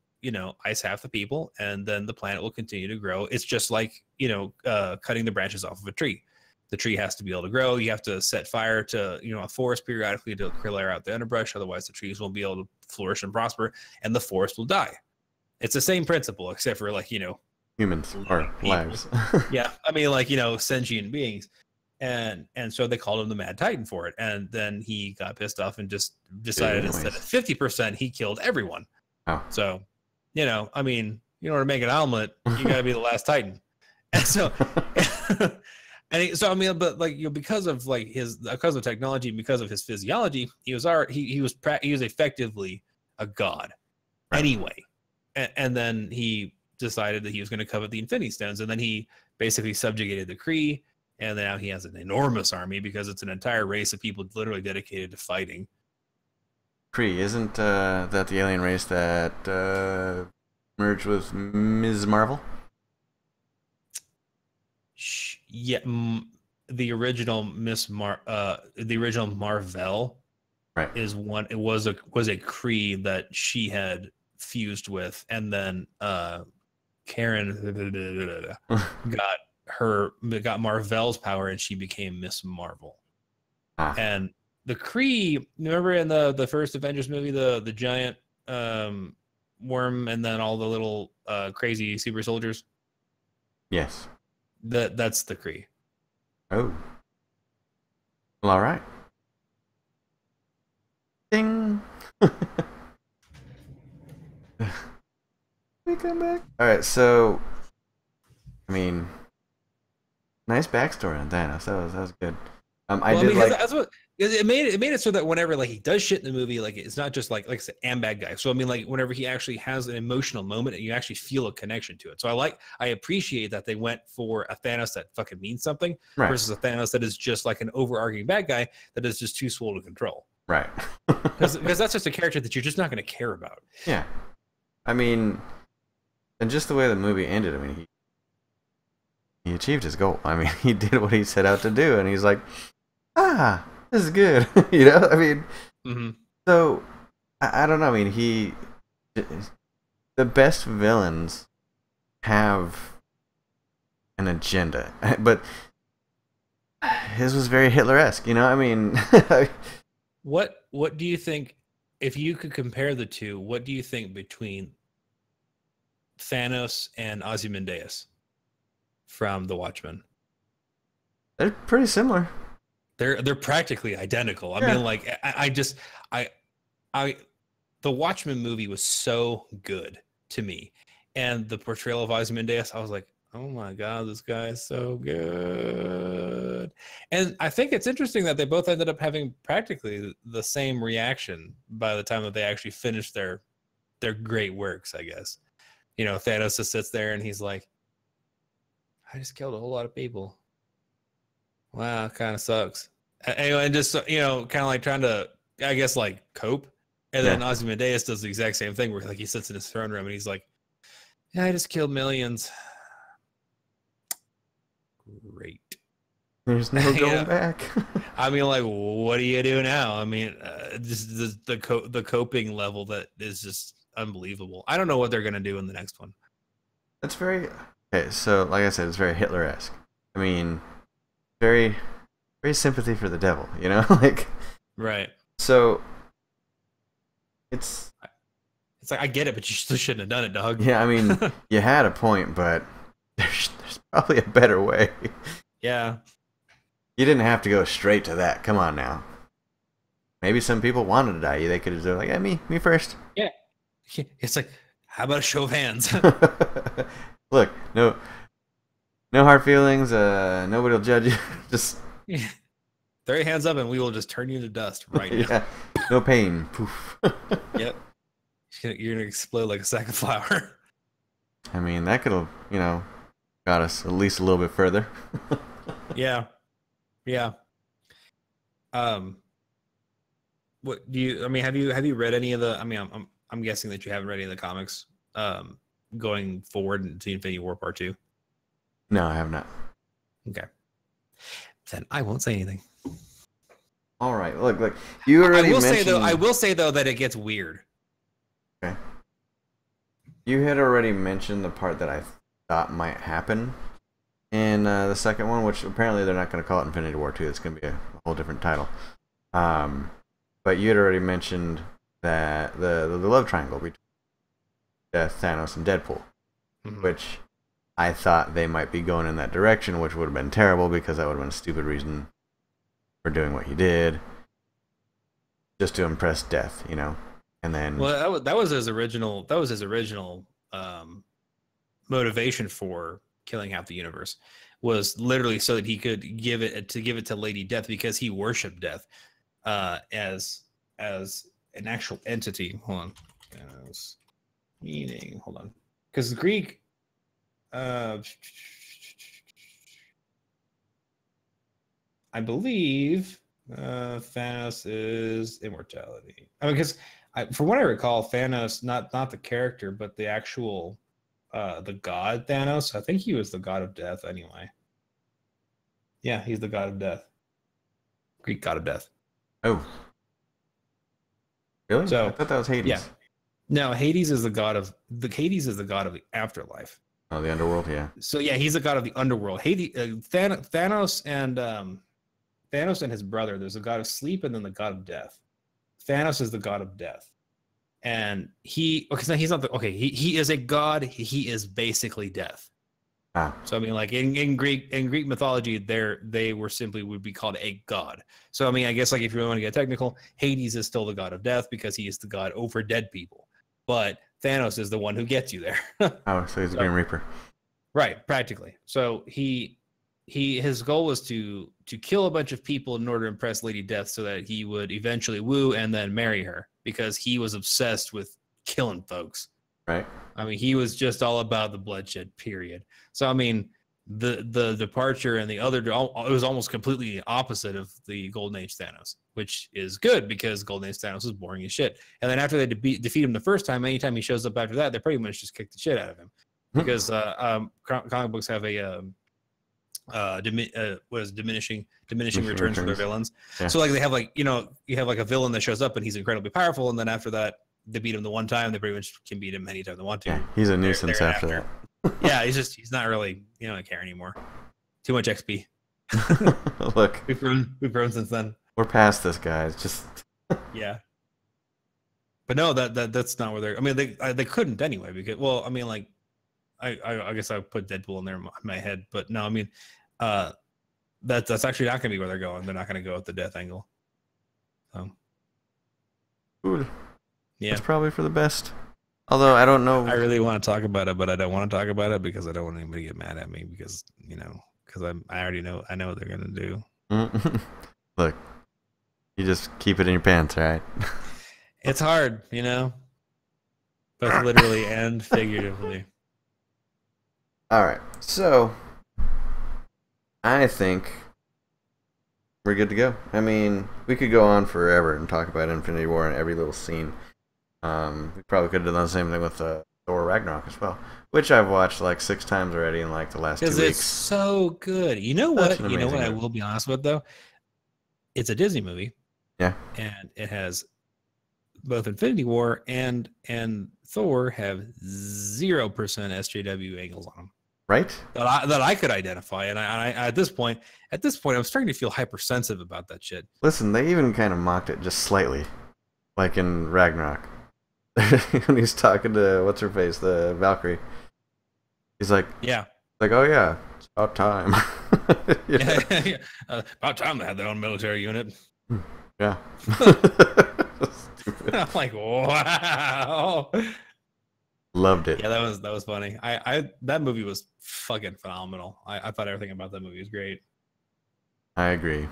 ice half the people, and then the planet will continue to grow. It's just like, cutting the branches off of a tree. The tree has to be able to grow. You have to set fire to, a forest periodically to clear out the underbrush. Otherwise, the trees won't be able to flourish and prosper, and the forest will die. It's the same principle, except for humans or lives. Yeah, I mean, sentient beings, and so they called him the Mad Titan for it. And then he got pissed off and just decided instead of 50%, he killed everyone. Oh. So, I mean, in order to make an omelet, you got to be the last Titan. And so, I mean, but because of because of technology, and because of his physiology, he was effectively a god, right, anyway. And then he decided that he was going to covet the Infinity Stones, and then he basically subjugated the Kree, and now he has an enormous army because it's an entire race of people literally dedicated to fighting. Kree, isn't that the alien race that merged with Ms. Marvel? Yeah, the original the original Marvel, right, is one. It was a Kree that she had fused with, and then Karen got Marvel's power, and she became Miss Marvel. And the Kree, remember in the first Avengers movie, the giant worm, and then all the little crazy super soldiers? Yes. That's the Kree. Oh. Well, all right. Ding. We come back. All right, so I mean, nice backstory on Thanos. That was good. That's what it made it so that whenever he does shit in the movie, it's not just like I said, I'm bad guy. So I mean, whenever he actually has an emotional moment, and you actually feel a connection to it. So I appreciate that they went for a Thanos that fucking means something, right, versus a Thanos that is just like an overarching bad guy that is just too swole to control. Right. Because that's just a character that you're just not going to care about. Yeah. I mean, and just the way the movie ended, I mean, he achieved his goal. I mean, he did what he set out to do, and he's like, this is good. I mean, mm-hmm. So, I don't know. I mean, the best villains have an agenda, but his was very Hitler-esque, I mean... What do you think, if you could compare the two, what do you think between Thanos and Ozymandias from The Watchmen? They're pretty similar. They're practically identical. I mean, the Watchmen movie was so good to me, and the portrayal of Ozymandias, I was like, oh my God, this guy is so good. And I think it's interesting that they both ended up having practically the same reaction by the time that they actually finished their great works, I guess. Thanos just sits there and he's like, I just killed a whole lot of people. Wow, kind of sucks. And just, kind of trying to, I guess, cope. And then Ozymandias does the exact same thing where he sits in his throne room and he's like, yeah, I just killed millions. Great. There's no going back. I mean, what do you do now? I mean, just the coping level that is just unbelievable. I don't know what they're going to do in the next one. That's very... Okay, so like I said, it's very Hitler-esque. I mean, very, very sympathy for the devil, Right. So, it's I get it, but you still shouldn't have done it, dog. Yeah, I mean, you had a point, but there's probably a better way. Yeah. You didn't have to go straight to that. Come on now. Maybe some people wanted to die. They could have said, me first. Yeah. It's how about a show of hands? Look, no hard feelings. Nobody will judge you. Just throw your hands up and we will just turn you to dust right now. Yeah. No pain. Poof. Yep. You're gonna explode like a sack of flour. I mean, that could have, got us at least a little bit further. Yeah, yeah. Um, what do you? I mean, have you read any of the? I mean, I'm guessing that you haven't read any of the comics. Going forward into Infinity War Part 2. No, I have not. Okay, then I won't say anything. All right, look, you already mentioned. I will say though that it gets weird. Okay. You had already mentioned the part that I thought might happen in the second one, which apparently they're not going to call it Infinity War 2. It's going to be a whole different title. But you had already mentioned that the love triangle between Thanos and Deadpool, which I thought they might be going in that direction, which would have been terrible because that would have been a stupid reason for doing what he did, just to impress Death, And then, well, that was his original. That was his original motivation for killing half the universe. Was literally so that he could give it to Lady Death, because he worshipped Death as an actual entity. Hold on, as meaning. Hold on, because Greek. I believe Thanos is immortality. I mean, because from what I recall, Thanos, not the character, but the actual the god Thanos. I think he was the god of death anyway. Yeah, he's the god of death. Greek god of death. oh, really? So I thought that was Hades. Yeah. No, Hades is the god of the afterlife. Oh, the underworld. Yeah. So yeah, he's the god of the underworld. Hades, Thanos and his brother. There's a god of sleep and then the god of death. Thanos is the god of death, and he is a god. He is basically death. So I mean, like in Greek mythology, they would be called a god. So I mean, I guess like if you really want to get technical, Hades is still the god of death because he is the god over dead people, but Thanos is the one who gets you there. Oh, so he's the Grim Reaper. Right, practically. So his goal was to kill a bunch of people in order to impress Lady Death, so that he would eventually woo and then marry her, because he was obsessed with killing folks. Right. I mean, he was just all about the bloodshed, period. So I mean, the departure and the other, it was almost completely opposite of the Golden Age Thanos, which is good because Golden Age Thanos is boring as shit. And then after they defeat him the first time, anytime he shows up after that, they pretty much just kick the shit out of him, because comic books have a diminishing returns for their villains. Yeah. So like they have you have like a villain that shows up and he's incredibly powerful, and then after that they beat him the one time, they pretty much can beat him anytime they want to. Yeah, he's a nuisance after that. Yeah, he's not really, don't care anymore. Too much XP. Look, we've grown since then. We're past this, guys. Just yeah. But no, that's not where they're. I mean, they couldn't anyway, because I mean, like I guess I put Deadpool in there in my head, but no, I mean, that's actually not going to be where they're going. They're not going to go with the death angle. So, cool. Yeah, it's probably for the best. Although I don't know. I really want to talk about it, but I don't want to talk about it because I don't want anybody to get mad at me, because I already know what they're going to do. Look, you just keep it in your pants, right? It's hard, both literally and figuratively. All right, so I think we're good to go. I mean, we could go on forever and talk about Infinity War and every little scene. We probably could have done the same thing with Thor Ragnarok as well, which I've watched like 6 times already in like the last 2 weeks. Because it's so good. You know what? You know what? I will be honest with, though. It's a Disney movie. Yeah. And it has both Infinity War and Thor have 0% SJW angles on them. Right. That I could identify, and I at this point, I'm starting to feel hypersensitive about that shit. Listen, they even kind of mocked it just slightly, like in Ragnarok, when he's talking to what's her face, the Valkyrie. He's like, yeah, like, oh yeah, it's about time. Yeah. About time they had their own military unit. Yeah. I'm like, wow. Loved it. Yeah, that was funny. I that movie was fucking phenomenal. I thought everything about that movie was great. I agree.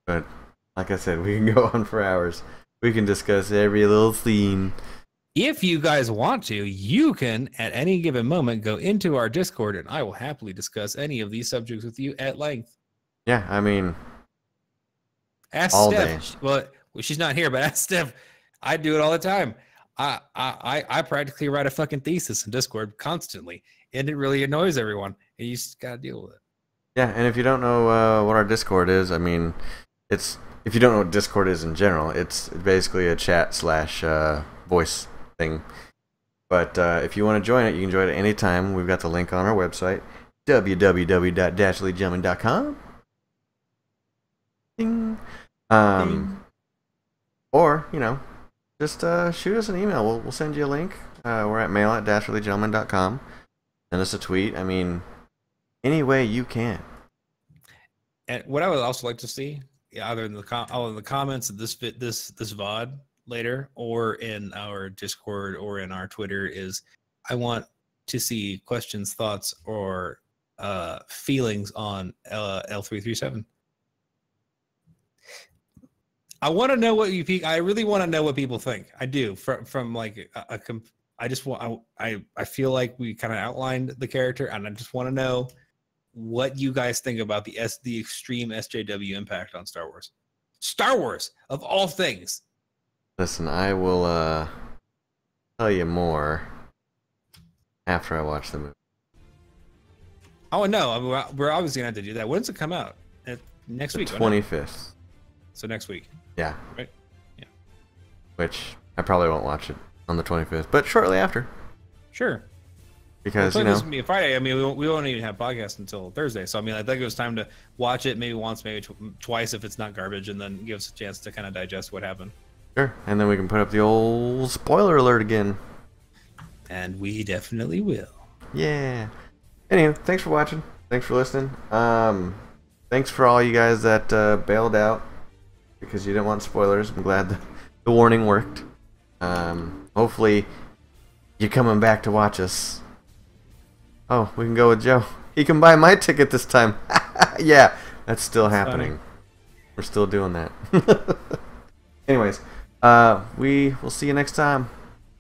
But like I said, we can go on for hours. We can discuss every little scene. If you guys want to, you can at any given moment go into our Discord, and I will happily discuss any of these subjects with you at length. Yeah, I mean, Ask all Steph. day. Well, she's not here, but ask Steph. I do it all the time. I practically write a fucking thesis in Discord constantly, and it really annoys everyone. And you just gotta deal with it. Yeah, and if you don't know what our Discord is, I mean, if you don't know what Discord is in general, it's basically a chat / voice thing. But if you want to join it, you can join it anytime. We've got the link on our website, www.dashlygentleman.com. Ding. Or, just shoot us an email. We'll send you a link. We're at mail@dashlygentleman.com. Send us a tweet. I mean, any way you can. And what I would also like to see, either in the comments of this VOD later, or in our Discord or in our Twitter, is I want to see questions, thoughts, or feelings on L337. I want to know what I really want to know what people think. I do from like I just want I feel like we kind of outlined the character, and I just want to know what you guys think about the extreme SJW impact on Star Wars. Star Wars of all things. Listen, I will tell you more after I watch the movie. Oh no, we're obviously gonna have to do that. When does it come out? Next week. 25th. So next week. Yeah. Right. Yeah. Which I probably won't watch it on the 25th, but shortly after. Sure. Because this is gonna be a Friday. I mean, we won't even have podcasts until Thursday. So I mean, I think it was time to watch it maybe once, maybe twice if it's not garbage, and then give us a chance to kind of digest what happened. Sure, and then we can put up the old spoiler alert again. And we definitely will. Yeah. Anyway, thanks for watching. Thanks for listening. Thanks for all you guys that bailed out because you didn't want spoilers. I'm glad the warning worked. Hopefully you're coming back to watch us. Oh, we can go with Joe. He can buy my ticket this time. Yeah, that's still happening. Funny. We're still doing that. Anyways, we will see you next time.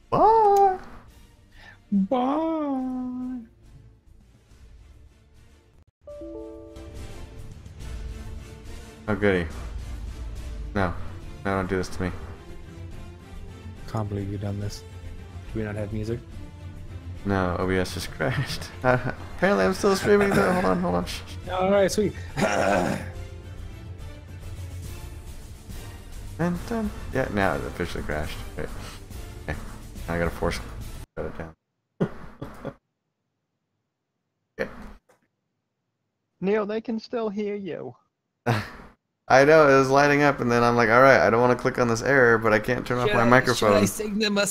Bye. Bye. Oh, goody. No, don't do this to me. Can't believe you've done this. Do we not have music? No, OBS just crashed. Apparently I'm still streaming though. Hold on. Shh. All right, sweet. Dun. Yeah, now it officially crashed. Wait. Okay. Now I gotta shut it down. Okay. Neil, they can still hear you. I know, it was lighting up and then I'm like, alright, I don't want to click on this error, but I can't turn off my microphone. Should I sing them a